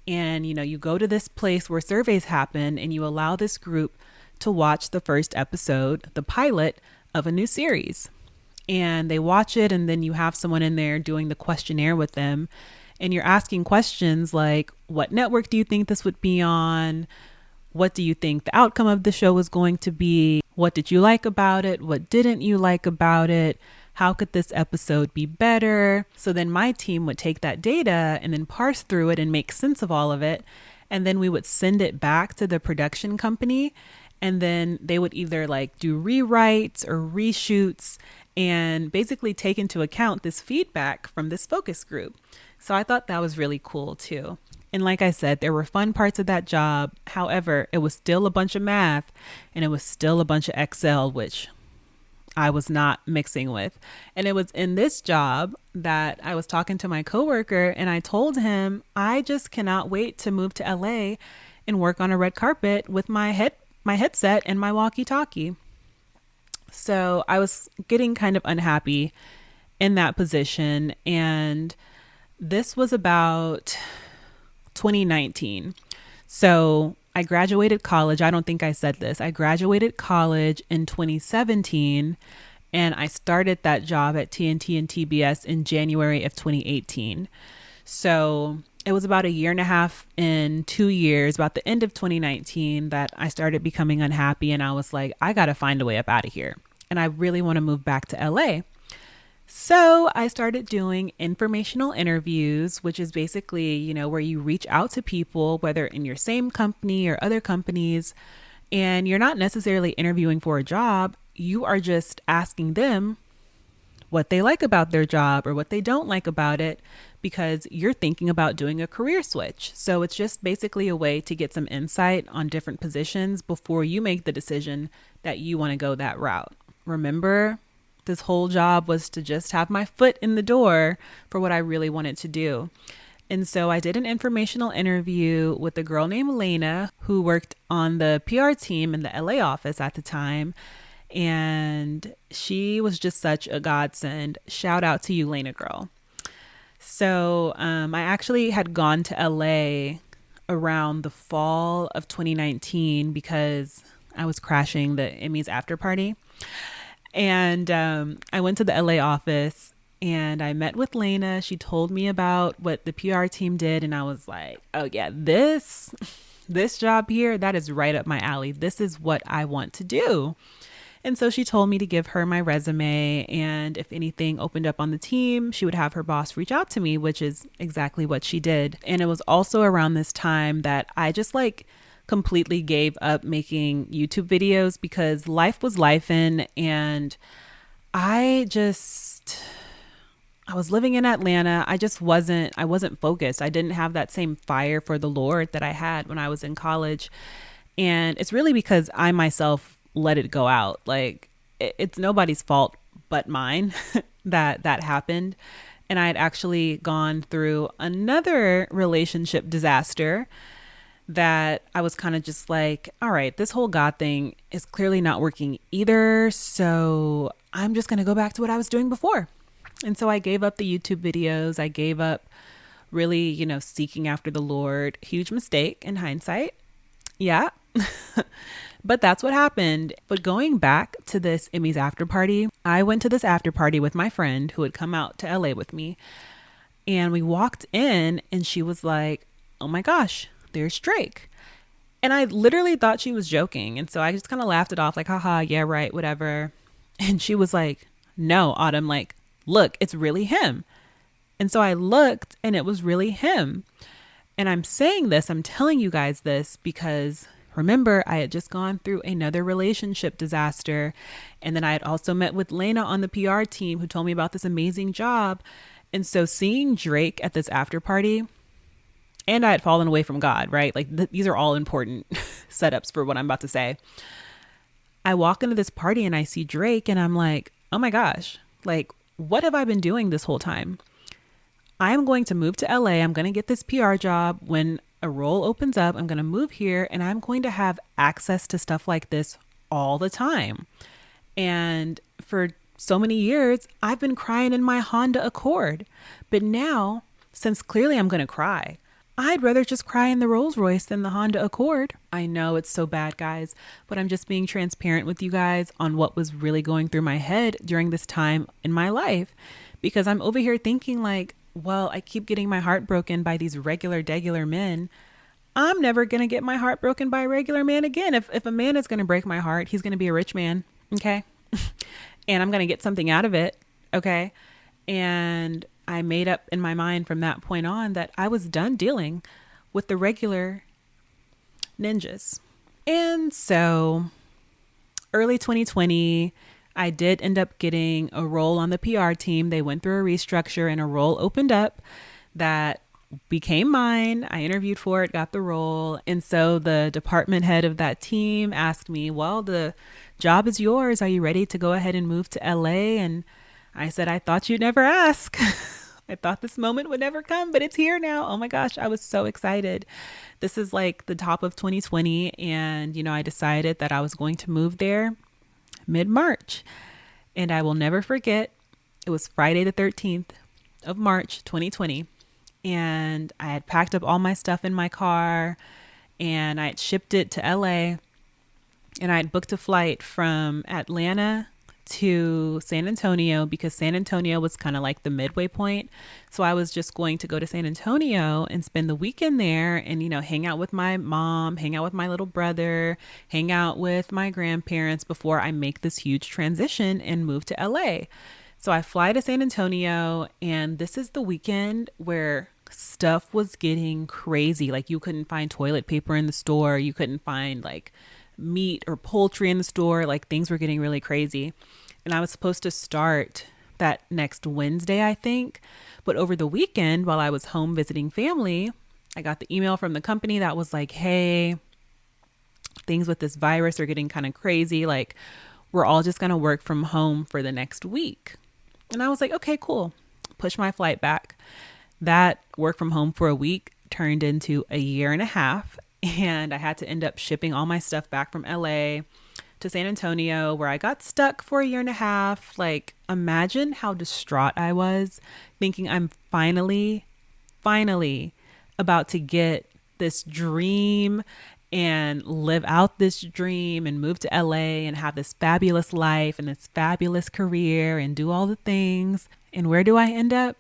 and, you know, you go to this place where surveys happen and you allow this group to watch the first episode, the pilot of a new series. And they watch it, and then you have someone in there doing the questionnaire with them. And you're asking questions like, what network do you think this would be on? What do you think the outcome of the show is going to be? What did you like about it? What didn't you like about it? How could this episode be better? So then my team would take that data and then parse through it and make sense of all of it. And then we would send it back to the production company. And then they would either like do rewrites or reshoots and basically take into account this feedback from this focus group. So I thought that was really cool too. And like I said, there were fun parts of that job. However, it was still a bunch of math and it was still a bunch of Excel, which I was not mixing with. And it was in this job that I was talking to my coworker and I told him, I just cannot wait to move to LA and work on a red carpet with my headset and my walkie-talkie. So I was getting kind of unhappy in that position. And this was about 2019. So I graduated college. I don't think I said this. I graduated college in 2017 and I started that job at TNT and TBS in January of 2018. So it was about a year and a half and 2 years, about the end of 2019, that I started becoming unhappy. And I was like, I got to find a way up out of here. And I really want to move back to LA. So I started doing informational interviews, which is basically, where you reach out to people, whether in your same company or other companies, and you're not necessarily interviewing for a job. You are just asking them what they like about their job or what they don't like about it because you're thinking about doing a career switch. So it's just basically a way to get some insight on different positions before you make the decision that you want to go that route. Remember, this whole job was to just have my foot in the door for what I really wanted to do. And so I did an informational interview with a girl named Elena who worked on the PR team in the LA office at the time. And she was just such a godsend. Shout out to you, Lena girl. So I actually had gone to LA around the fall of 2019 because I was crashing the Emmys after party. And I went to the LA office and I met with Lena. She told me about what the PR team did. And I was like, oh yeah, this job here, that is right up my alley. This is what I want to do. And so she told me to give her my resume. And if anything opened up on the team, she would have her boss reach out to me, which is exactly what she did. And it was also around this time that I just completely gave up making YouTube videos because life was lifing, and I was living in Atlanta. I wasn't focused. I didn't have that same fire for the Lord that I had when I was in college. And it's really because I myself let it go out. It's nobody's fault but mine that happened. And I had actually gone through another relationship disaster that I was kind of just like, all right, this whole God thing is clearly not working either. So I'm just going to go back to what I was doing before. And so I gave up the YouTube videos. I gave up really, seeking after the Lord. Huge mistake in hindsight. Yeah. But that's what happened. But going back to this Emmys after party, I went to this after party with my friend who had come out to LA with me. And we walked in and she was like, oh my gosh, there's Drake. And I literally thought she was joking. And so I just kind of laughed it off like, haha, yeah, right, whatever. And she was like, no, Autumn, look, it's really him. And so I looked and it was really him. And I'm telling you guys this because remember, I had just gone through another relationship disaster. And then I had also met with Lena on the PR team who told me about this amazing job. And so seeing Drake at this after party, and I had fallen away from God, right? These are all important setups for what I'm about to say. I walk into this party and I see Drake and I'm like, oh my gosh, what have I been doing this whole time? I'm going to move to LA. I'm going to get this PR job. When a role opens up, I'm going to move here and I'm going to have access to stuff like this all the time. And for so many years, I've been crying in my Honda Accord. But now, since clearly I'm going to cry, I'd rather just cry in the Rolls Royce than the Honda Accord. I know it's so bad, guys, but I'm just being transparent with you guys on what was really going through my head during this time in my life, because I'm over here thinking well, I keep getting my heart broken by these degular men. I'm never going to get my heart broken by a regular man again. If a man is going to break my heart, he's going to be a rich man. Okay. And I'm going to get something out of it. Okay. And I made up in my mind from that point on that I was done dealing with the regular ninjas. And so early 2020, I did end up getting a role on the PR team. They went through a restructure and a role opened up that became mine. I interviewed for it, got the role. And so the department head of that team asked me, well, the job is yours. Are you ready to go ahead and move to LA? And I said, I thought you'd never ask. I thought this moment would never come, but it's here now. Oh my gosh, I was so excited. This is the top of 2020. And, I decided that I was going to move there mid-March. And I will never forget, it was Friday the 13th of March, 2020. And I had packed up all my stuff in my car and I had shipped it to LA, and I had booked a flight from Atlanta to San Antonio because San Antonio was kind of like the midway point. So I was just going to go to San Antonio and spend the weekend there and, hang out with my mom, hang out with my little brother, hang out with my grandparents before I make this huge transition and move to LA. So I fly to San Antonio, and this is the weekend where stuff was getting crazy. Like, you couldn't find toilet paper in the store. You couldn't find like meat or poultry in the store. Like, things were getting really crazy. And I was supposed to start that next Wednesday, I think. But over the weekend, while I was home visiting family, I got the email from the company that was like, hey, things with this virus are getting kind of crazy. Like, we're all just going to work from home for the next week. And I was like, okay, cool. Push my flight back. That work from home for a week turned into a year and a half. And I had to end up shipping all my stuff back from LA to San Antonio, where I got stuck for a year and a half. Like, imagine how distraught I was, thinking I'm finally about to get this dream and live out this dream and move to LA and have this fabulous life and this fabulous career and do all the things. And where do I end up?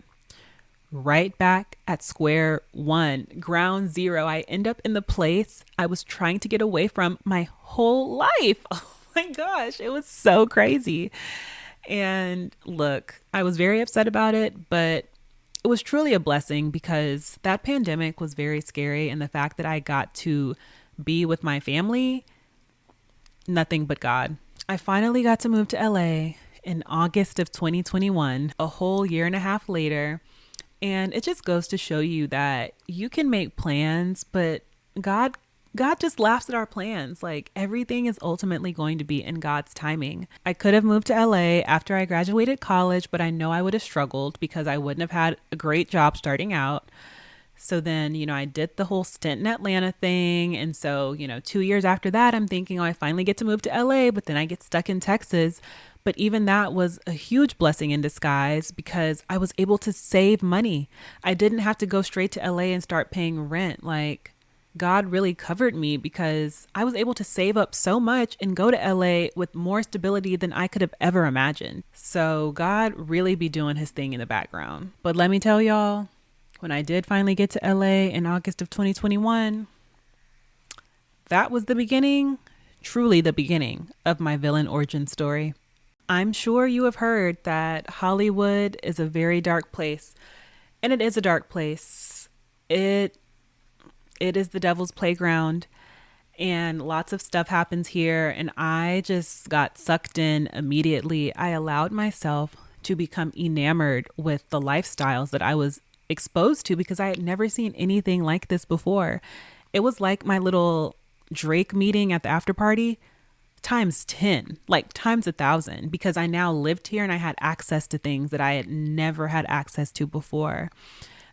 Right back at square one, ground zero. I end up in the place I was trying to get away from my whole life. Oh my gosh, it was so crazy. And look, I was very upset about it, but it was truly a blessing because that pandemic was very scary. And the fact that I got to be with my family, nothing but God. I finally got to move to LA in August of 2021, a whole year and a half later. And it just goes to show you that you can make plans, but God just laughs at our plans. Like, everything is ultimately going to be in God's timing. I could have moved to LA after I graduated college, but I know I would have struggled because I wouldn't have had a great job starting out. So then, I did the whole stint in Atlanta thing. And so, 2 years after that, I'm thinking, oh, I finally get to move to LA, but then I get stuck in Texas. But even that was a huge blessing in disguise because I was able to save money. I didn't have to go straight to LA and start paying rent. Like, God really covered me because I was able to save up so much and go to LA with more stability than I could have ever imagined. So God really be doing his thing in the background. But let me tell y'all, when I did finally get to LA in August of 2021, that was the beginning, truly the beginning of my villain origin story. I'm sure you have heard that Hollywood is a very dark place, and it is a dark place. It is the devil's playground, and lots of stuff happens here, and I just got sucked in immediately. I allowed myself to become enamored with the lifestyles that I was exposed to because I had never seen anything like this before. It was like my little Drake meeting at the after party times 10, like times 1,000, because I now lived here and I had access to things that I had never had access to before.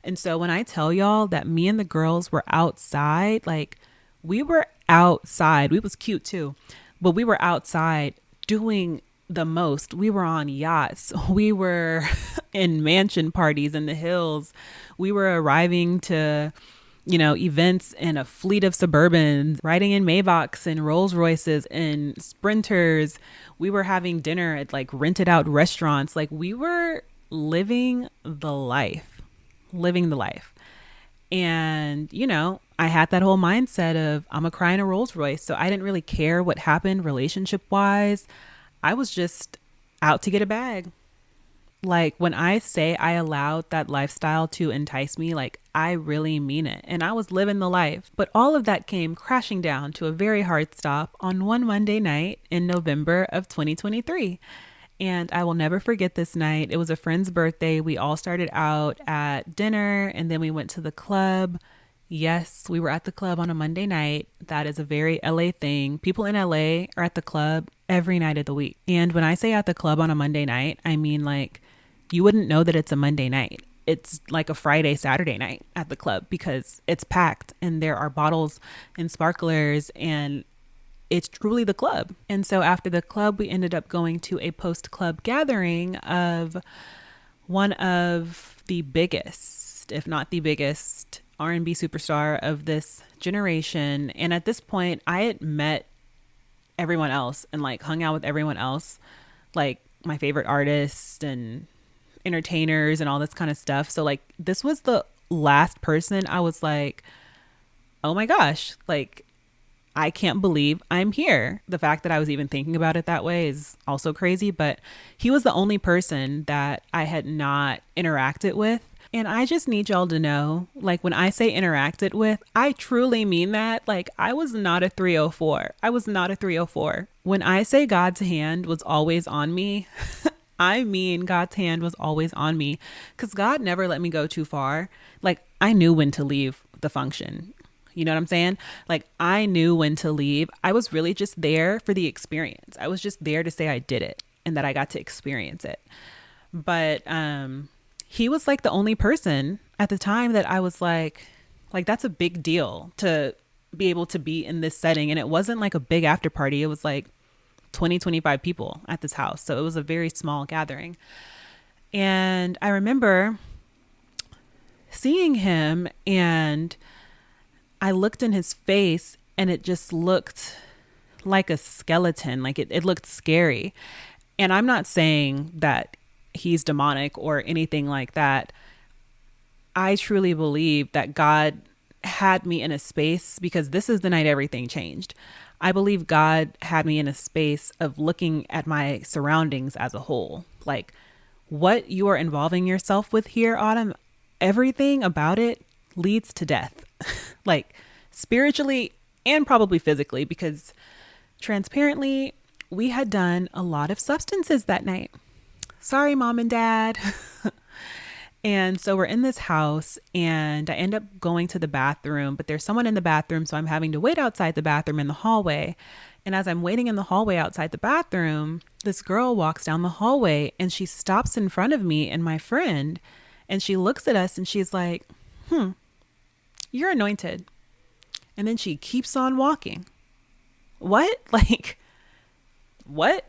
And so when I tell y'all that me and the girls were outside, like, we were outside. We was cute too, but we were outside doing the most. We were on yachts. We were in mansion parties in the hills. We were arriving to, events in a fleet of Suburbans, riding in Maybachs and Rolls Royces and Sprinters. We were having dinner at like rented out restaurants. Like, we were living the life. And, I had that whole mindset of I'm a cry in a Rolls Royce. So I didn't really care what happened relationship wise. I was just out to get a bag. Like, when I say I allowed that lifestyle to entice me, like, I really mean it. And I was living the life. But all of that came crashing down to a very hard stop on one Monday night in November of 2023. And I will never forget this night. It was a friend's birthday. We all started out at dinner and then we went to the club. Yes, we were at the club on a Monday night. That is a very LA thing. People in LA are at the club every night of the week. And when I say at the club on a Monday night, I mean, like, you wouldn't know that it's a Monday night. It's like a Friday, Saturday night at the club because it's packed and there are bottles and sparklers and it's truly the club. And so after the club, we ended up going to a post club gathering of one of the biggest, if not the biggest, R&B superstar of this generation. And at this point, I had met everyone else and like hung out with everyone else, like my favorite artists and entertainers and all this kind of stuff. So like this was the last person I was like, oh my gosh, like I can't believe I'm here. The fact that I was even thinking about it that way is also crazy, but he was the only person that I had not interacted with. And I just need y'all to know, like when I say interacted with, I truly mean that. Like I was not a 304. I was not a 304. When I say God's hand was always on me, I mean God's hand was always on me because God never let me go too far. Like I knew when to leave the function. You know what I'm saying? Like I knew when to leave. I was really just there for the experience. I was just there to say I did it and that I got to experience it. But he was like the only person at the time that I was like that's a big deal to be able to be in this setting. And it wasn't like a big after party. It was like 20, 25 people at this house. So it was a very small gathering. And I remember seeing him and I looked in his face and it just looked like a skeleton. Like it looked scary. And I'm not saying that he's demonic or anything like that. I truly believe that God had me in a space because this is the night everything changed. I believe God had me in a space of looking at my surroundings as a whole. Like what you are involving yourself with here, Autumn, everything about it leads to death. Like spiritually and probably physically, because transparently, we had done a lot of substances that night. Sorry, mom and dad. And so we're in this house and I end up going to the bathroom, but there's someone in the bathroom. So I'm having to wait outside the bathroom in the hallway. And as I'm waiting in the hallway outside the bathroom, this girl walks down the hallway and she stops in front of me and my friend. And she looks at us and she's like, you're anointed. And then she keeps on walking. What? Like, what?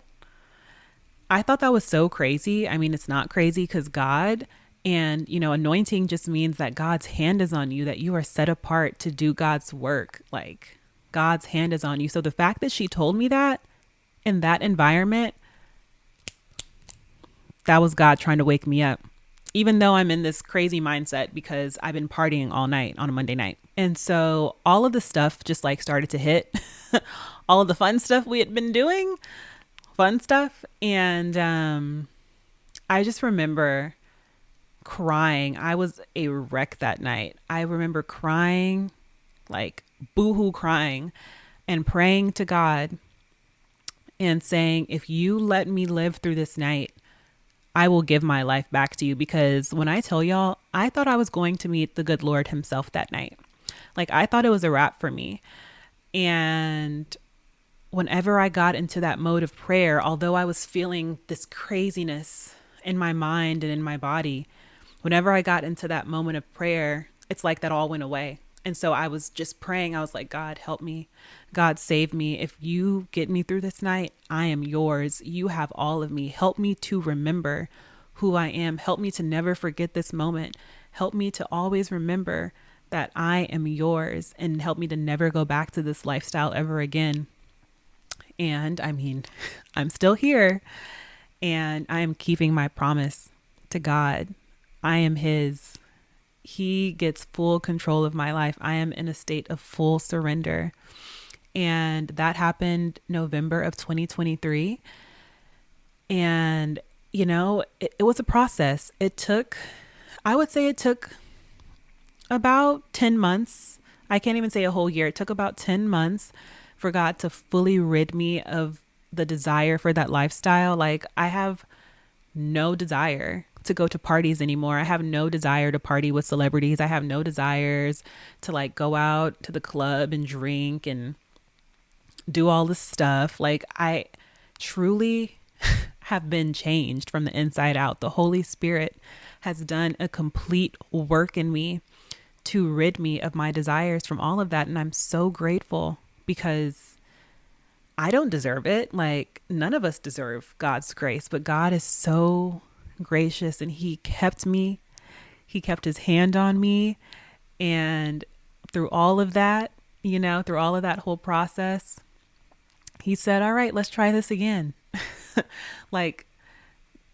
I thought that was so crazy. I mean, it's not crazy because God and, anointing just means that God's hand is on you, that you are set apart to do God's work. Like God's hand is on you. So the fact that she told me that in that environment, that was God trying to wake me up. Even though I'm in this crazy mindset because I've been partying all night on a Monday night. And so all of the stuff just like started to hit. All of the fun stuff we had been doing, fun stuff. And I just remember crying. I was a wreck that night. I remember crying, like boohoo crying and praying to God and saying, if you let me live through this night, I will give my life back to you. Because when I tell y'all, I thought I was going to meet the good Lord himself that night. Like I thought it was a wrap for me. And whenever I got into that mode of prayer, although I was feeling this craziness in my mind and in my body, whenever I got into that moment of prayer, it's like that all went away. And so I was just praying. I was like, God, help me. God, save me. If you get me through this night, I am yours. You have all of me. Help me to remember who I am. Help me to never forget this moment. Help me to always remember that I am yours, and help me to never go back to this lifestyle ever again. And I mean, I'm still here and I am keeping my promise to God. I am his. He gets full control of my life. I am in a state of full surrender. And that happened November of 2023. And, it was a process. I would say it took about 10 months. I can't even say a whole year. It took about 10 months for God to fully rid me of the desire for that lifestyle. Like I have no desire to go to parties anymore. I have no desire to party with celebrities. I have no desires to like go out to the club and drink and do all this stuff. Like I truly have been changed from the inside out. The Holy Spirit has done a complete work in me to rid me of my desires from all of that. And I'm so grateful because I don't deserve it. Like, none of us deserve God's grace, but God is so gracious and He kept me. He kept His hand on me. And through all of that, through all of that whole process, He said, all right, let's try this again. Like,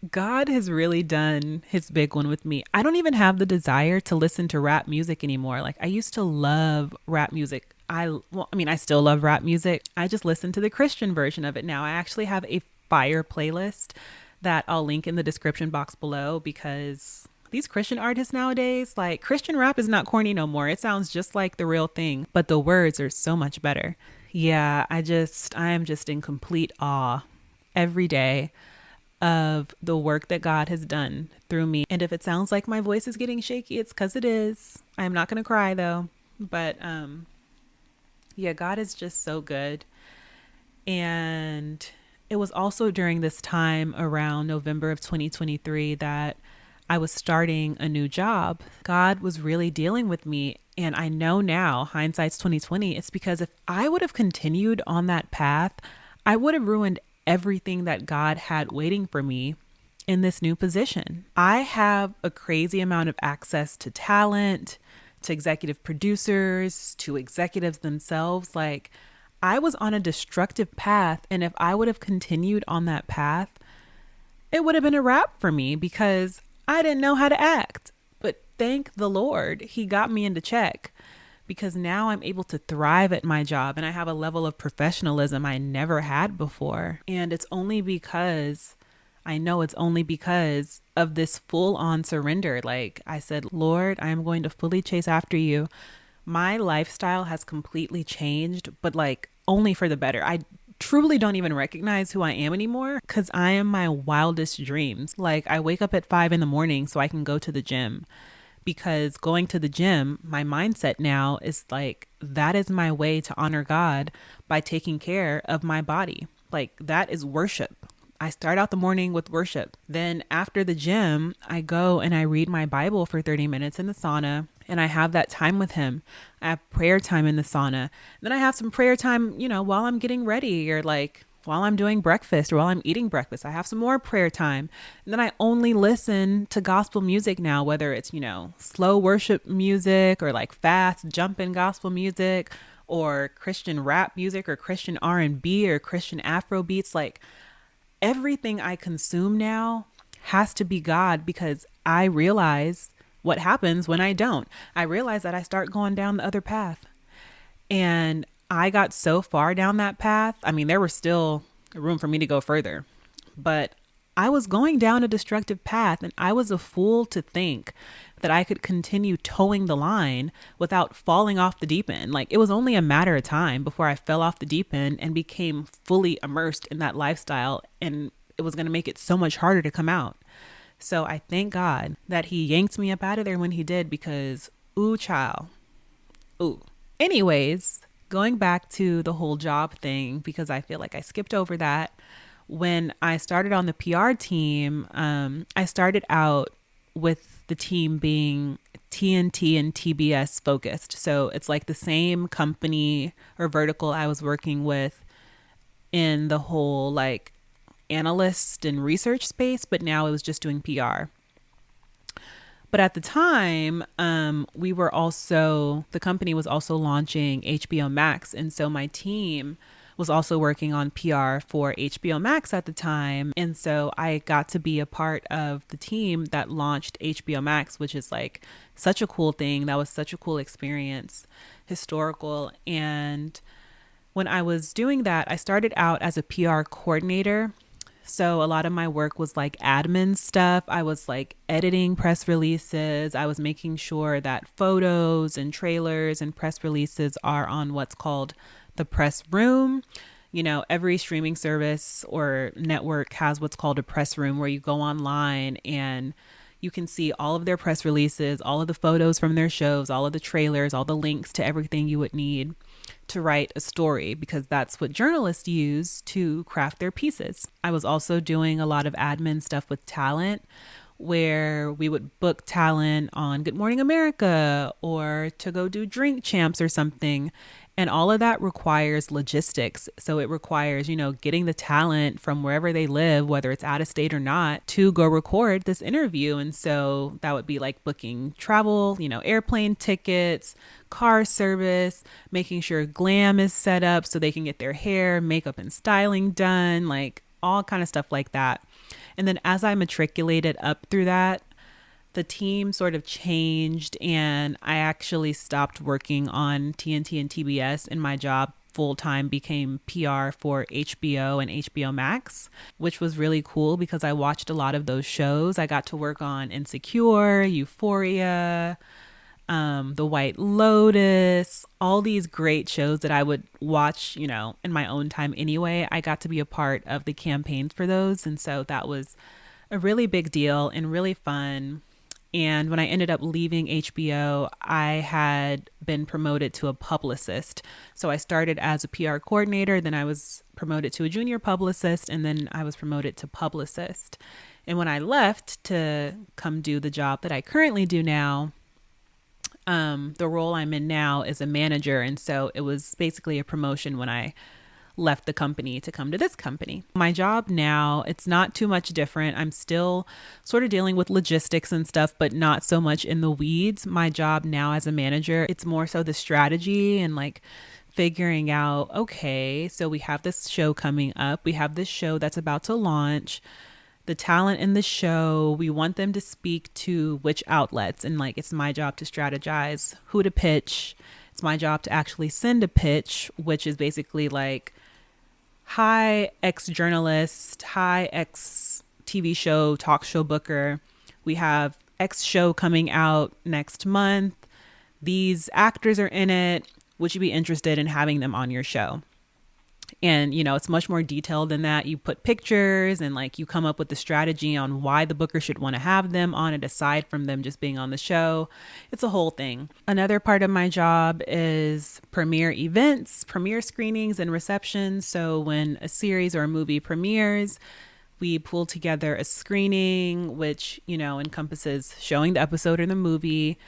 God has really done His big one with me. I don't even have the desire to listen to rap music anymore. Like, I used to love rap music. I still love rap music. I just listen to the Christian version of it now. I actually have a fire playlist that I'll link in the description box below, because these Christian artists nowadays, like, Christian rap is not corny no more. It sounds just like the real thing, but the words are so much better. Yeah, I am just in complete awe every day of the work that God has done through me. And if it sounds like my voice is getting shaky, it's because it is. I'm not going to cry though. But yeah, God is just so good. And it was also during this time around November of 2023 that I was starting a new job. God was really dealing with me. And I know now, hindsight's 2020, it's because if I would have continued on that path, I would have ruined everything that God had waiting for me in this new position. I have a crazy amount of access to talent, to executive producers, to executives themselves. Like, I was on a destructive path. And if I would have continued on that path, it would have been a wrap for me because I didn't know how to act. But thank the Lord, He got me into check, because now I'm able to thrive at my job and I have a level of professionalism I never had before. And I know it's only because of this full on surrender. Like I said, Lord, I am going to fully chase after you. My lifestyle has completely changed, but like only for the better. I truly don't even recognize who I am anymore because I am my wildest dreams. Like, I wake up at 5 a.m. so I can go to the gym, because going to the gym, my mindset now is like, that is my way to honor God by taking care of my body. Like, that is worship. I start out the morning with worship. Then after the gym, I go and I read my Bible for 30 minutes in the sauna, and I have that time with Him. I have prayer time in the sauna. Then I have some prayer time, while I'm getting ready, or like while I'm doing breakfast or while I'm eating breakfast. I have some more prayer time. And then I only listen to gospel music now, whether it's, slow worship music or like fast jumping gospel music or Christian rap music or Christian R&B or Christian Afro beats. Like, everything I consume now has to be God, because I realize what happens when I don't. I realize that I start going down the other path. And I got so far down that path. I mean, there was still room for me to go further, but I was going down a destructive path, and I was a fool to think that I could continue towing the line without falling off the deep end. Like, it was only a matter of time before I fell off the deep end and became fully immersed in that lifestyle. And it was going to make it so much harder to come out. So I thank God that He yanked me up out of there when He did, because ooh, child. Ooh. Anyways, going back to the whole job thing, because I feel like I skipped over that. When I started on the PR team, I started out with the team being TNT and TBS focused. So it's like the same company or vertical I was working with in the whole like analyst and research space, but now it was just doing PR. But at the time, the company was also launching HBO Max. And so my team was also working on PR for HBO Max at the time. And so I got to be a part of the team that launched HBO Max, which is like such a cool thing. That was such a cool experience, historical. And when I was doing that, I started out as a PR coordinator. So a lot of my work was like admin stuff. I was like editing press releases. I was making sure that photos and trailers and press releases are on what's called the press room. Every streaming service or network has what's called a press room, where you go online and you can see all of their press releases, all of the photos from their shows, all of the trailers, all the links to everything you would need to write a story, because that's what journalists use to craft their pieces. I was also doing a lot of admin stuff with talent, where we would book talent on Good Morning America or to go do Drink Champs or something. And all of that requires logistics. So it requires, getting the talent from wherever they live, whether it's out of state or not, to go record this interview. And so that would be like booking travel, airplane tickets, car service, making sure glam is set up so they can get their hair, makeup, and styling done, like all kind of stuff like that. And then as I matriculated up through that, the team sort of changed and I actually stopped working on TNT and TBS, and my job full time became PR for HBO and HBO Max, which was really cool because I watched a lot of those shows. I got to work on Insecure, Euphoria, The White Lotus, all these great shows that I would watch, in my own time anyway. I got to be a part of the campaigns for those. And so that was a really big deal and really fun. And when I ended up leaving HBO, I had been promoted to a publicist. So I started as a PR coordinator, then I was promoted to a junior publicist, and then I was promoted to publicist. And when I left to come do the job that I currently do now, the role I'm in now is a manager. And so it was basically a promotion when I left the company to come to this company. My job now, it's not too much different. I'm still sort of dealing with logistics and stuff, but not so much in the weeds. My job now as a manager, it's more so the strategy and like figuring out, okay, so we have this show coming up. We have this show that's about to launch. The talent in the show, we want them to speak to which outlets. And like, it's my job to strategize who to pitch. It's my job to actually send a pitch, which is basically like, hi, ex-journalist, hi, ex-TV show, talk show booker. We have X show coming out next month. These actors are in it. Would you be interested in having them on your show? And, it's much more detailed than that. You put pictures and like you come up with the strategy on why the booker should want to have them on it, aside from them just being on the show. It's a whole thing. Another part of my job is premiere events, premiere screenings and receptions. So when a series or a movie premieres, we pull together a screening, which, encompasses showing the episode or the movie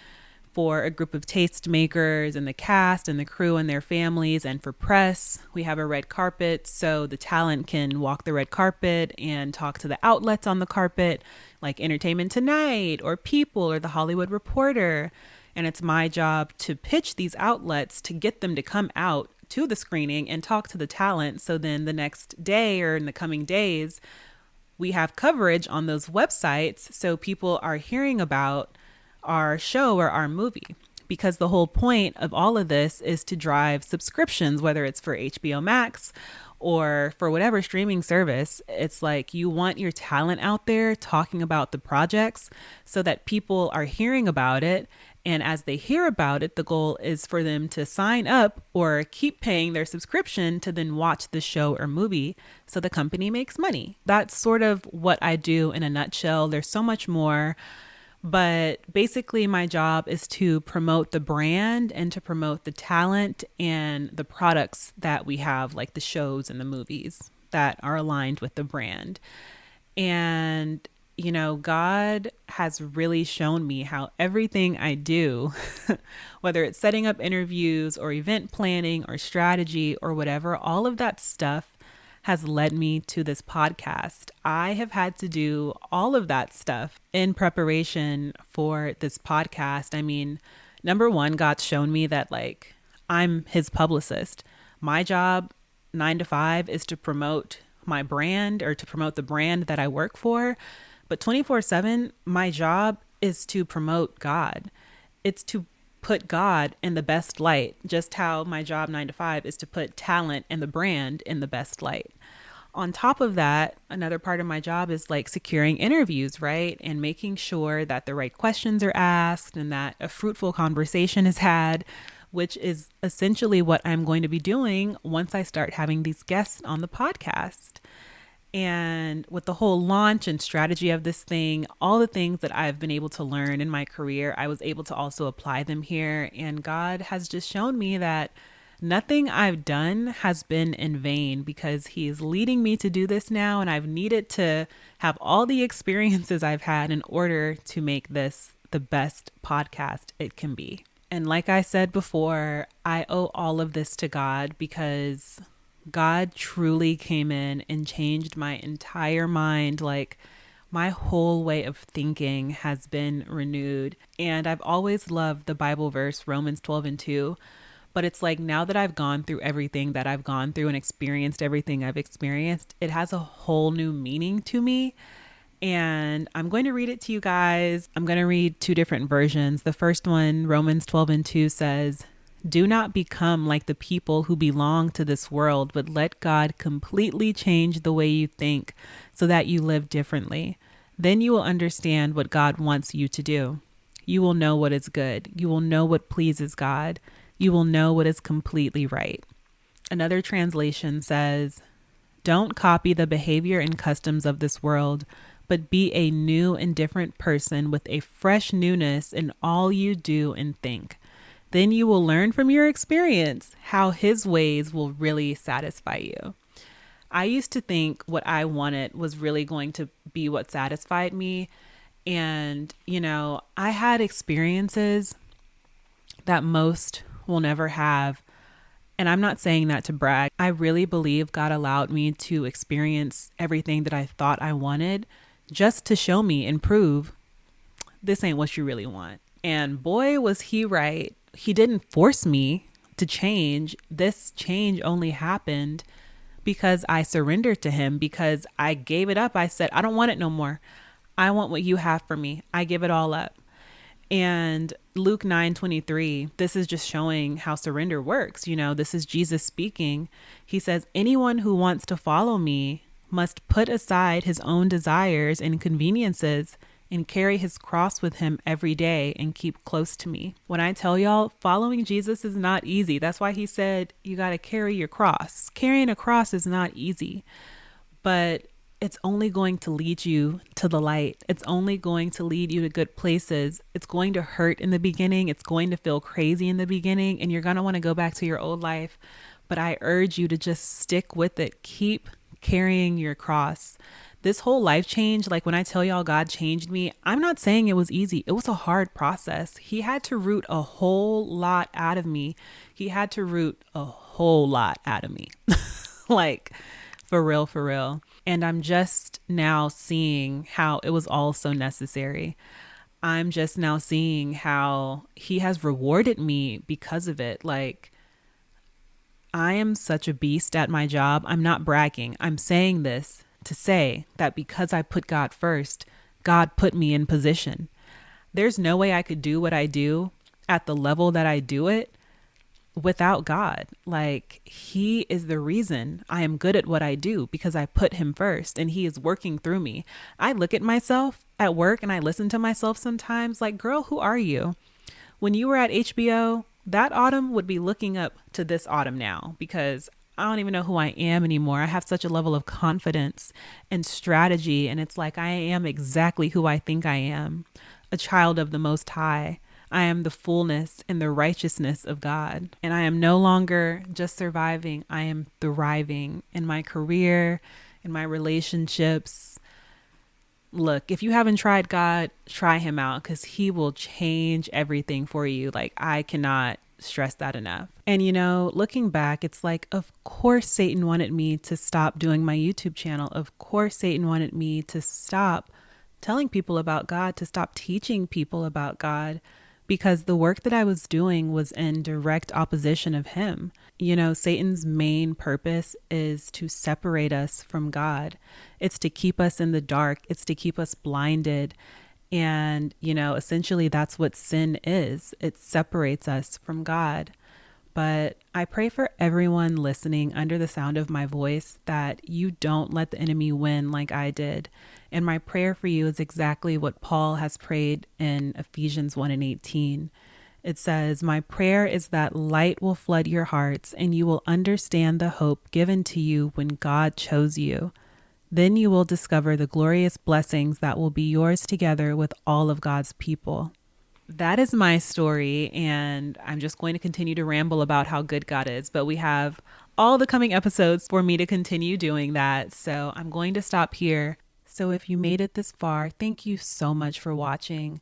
for a group of tastemakers and the cast and the crew and their families. And for press, we have a red carpet so the talent can walk the red carpet and talk to the outlets on the carpet, like Entertainment Tonight or People or The Hollywood Reporter. And it's my job to pitch these outlets to get them to come out to the screening and talk to the talent. So then the next day or in the coming days, we have coverage on those websites so people are hearing about our show or our movie, because the whole point of all of this is to drive subscriptions, whether it's for HBO Max or for whatever streaming service. It's like you want your talent out there talking about the projects so that people are hearing about it. And as they hear about it, the goal is for them to sign up or keep paying their subscription to then watch the show or movie so the company makes money. That's sort of what I do in a nutshell. There's so much more. But basically, my job is to promote the brand and to promote the talent and the products that we have, like the shows and the movies that are aligned with the brand. And, God has really shown me how everything I do, whether it's setting up interviews or event planning or strategy or whatever, all of that stuff has led me to this podcast. I have had to do all of that stuff in preparation for this podcast. I mean, number one, God's shown me that like I'm his publicist. My job 9 to 5 is to promote my brand or to promote the brand that I work for. But 24/7, my job is to promote God. It's to put God in the best light, just how my job 9 to 5 is to put talent and the brand in the best light. On top of that, another part of my job is like securing interviews, right? And making sure that the right questions are asked and that a fruitful conversation is had, which is essentially what I'm going to be doing once I start having these guests on the podcast. And with the whole launch and strategy of this thing, all the things that I've been able to learn in my career, I was able to also apply them here. And God has just shown me that Nothing I've done has been in vain because he is leading me to do this now. And I've needed to have all the experiences I've had in order to make this the best podcast it can be. And like I said before, I owe all of this to God because God truly came in and changed my entire mind. Like, my whole way of thinking has been renewed. And I've always loved the Bible verse, Romans 12:2. But it's like now that I've gone through everything that I've gone through and experienced everything I've experienced, it has a whole new meaning to me. And I'm going to read it to you guys. I'm going to read two different versions. The first one, Romans 12:2 says, "Do not become like the people who belong to this world, but let God completely change the way you think so that you live differently. Then you will understand what God wants you to do. You will know what is good. You will know what pleases God. You will know what is completely right." Another translation says, "Don't copy the behavior and customs of this world, but be a new and different person with a fresh newness in all you do and think. Then you will learn from your experience how his ways will really satisfy you." I used to think what I wanted was really going to be what satisfied me. And, I had experiences that most will never have. And I'm not saying that to brag. I really believe God allowed me to experience everything that I thought I wanted just to show me and prove this ain't what you really want. And boy, was he right. He didn't force me to change. This change only happened because I surrendered to him, because I gave it up. I said, I don't want it no more. I want what you have for me. I give it all up. And Luke 9:23, this is just showing how surrender works. This is Jesus speaking. He says, "Anyone who wants to follow me must put aside his own desires and conveniences and carry his cross with him every day and keep close to me." When I tell y'all, following Jesus is not easy. That's why he said you got to carry your cross. Carrying a cross is not easy, but it's only going to lead you to the light. It's only going to lead you to good places. It's going to hurt in the beginning. It's going to feel crazy in the beginning, and you're going to want to go back to your old life. But I urge you to just stick with it. Keep carrying your cross. This whole life change, like when I tell y'all God changed me, I'm not saying it was easy. It was a hard process. He had to root a whole lot out of me. He had to root a whole lot out of me. Like, for real, for real. And I'm just now seeing how it was all so necessary. I'm just now seeing how he has rewarded me because of it. Like, I am such a beast at my job. I'm not bragging. I'm saying this to say that because I put God first, God put me in position. There's no way I could do what I do at the level that I do it without God. Like, he is the reason I am good at what I do, because I put him first and he is working through me. I look at myself at work and I listen to myself sometimes like, girl, who are you? When you were at HBO, that Autumn would be looking up to this Autumn now, because I don't even know who I am anymore. I have such a level of confidence and strategy. And it's like, I am exactly who I think I am, a child of the Most High. I am the fullness and the righteousness of God. And I am no longer just surviving. I am thriving in my career, in my relationships. Look, if you haven't tried God, try him out, because he will change everything for you. Like, I cannot stress that enough. And looking back, it's like, of course Satan wanted me to stop doing my YouTube channel. Of course Satan wanted me to stop telling people about God, to stop teaching people about God, because the work that I was doing was in direct opposition of him. Satan's main purpose is to separate us from God. It's to keep us in the dark. It's to keep us blinded. And, essentially that's what sin is. It separates us from God. But I pray for everyone listening under the sound of my voice that you don't let the enemy win like I did. And my prayer for you is exactly what Paul has prayed in Ephesians 1:18. It says, "My prayer is that light will flood your hearts and you will understand the hope given to you when God chose you. Then you will discover the glorious blessings that will be yours together with all of God's people." that is my story, and I'm just going to continue to ramble about how good God is. But we have all the coming episodes for me to continue doing that. So I'm going to stop here. So if you made it this far, thank you so much for watching.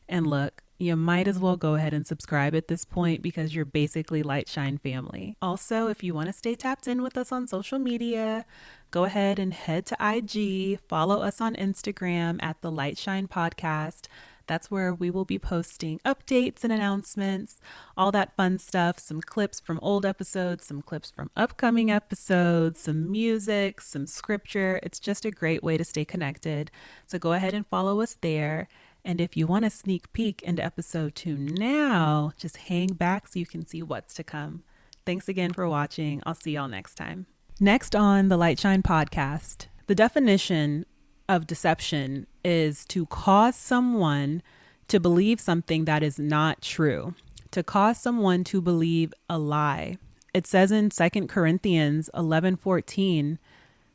And look, you might as well go ahead and subscribe at this point because you're basically Light Shine family. Also, if you want to stay tapped in with us on social media, go ahead and head to IG, follow us on Instagram at the Light Shine Podcast. That's where we will be posting updates and announcements, all that fun stuff, some clips from old episodes, some clips from upcoming episodes, some music, some scripture. It's just a great way to stay connected. So go ahead and follow us there. And if you want a sneak peek into episode 2 now, just hang back so you can see what's to come. Thanks again for watching. I'll see y'all next time. Next on the Light Shine podcast, the definition of deception is to cause someone to believe something that is not true, to cause someone to believe a lie. It says in 2 Corinthians 11:14,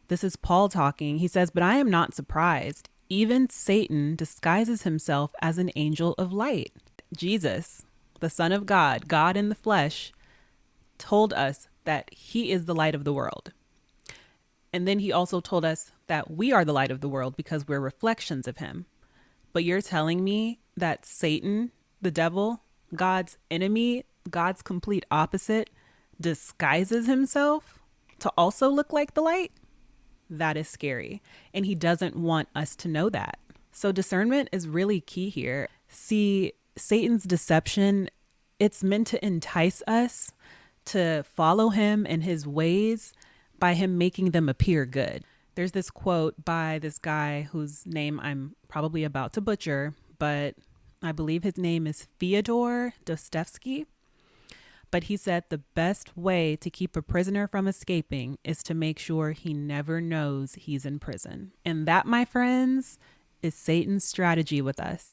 this is Paul talking. He says, "But I am not surprised. Even Satan disguises himself as an angel of light." Jesus, the Son of God, God in the flesh, told us that he is the light of the world. And then he also told us that we are the light of the world because we're reflections of him. But you're telling me that Satan, the devil, God's enemy, God's complete opposite, disguises himself to also look like the light? That is scary. And he doesn't want us to know that. So discernment is really key here. See, Satan's deception, it's meant to entice us to follow him and his ways by him making them appear good. There's this quote by this guy whose name I'm probably about to butcher, but I believe his name is Fyodor Dostoevsky. But he said the best way to keep a prisoner from escaping is to make sure he never knows he's in prison. And that, my friends, is Satan's strategy with us.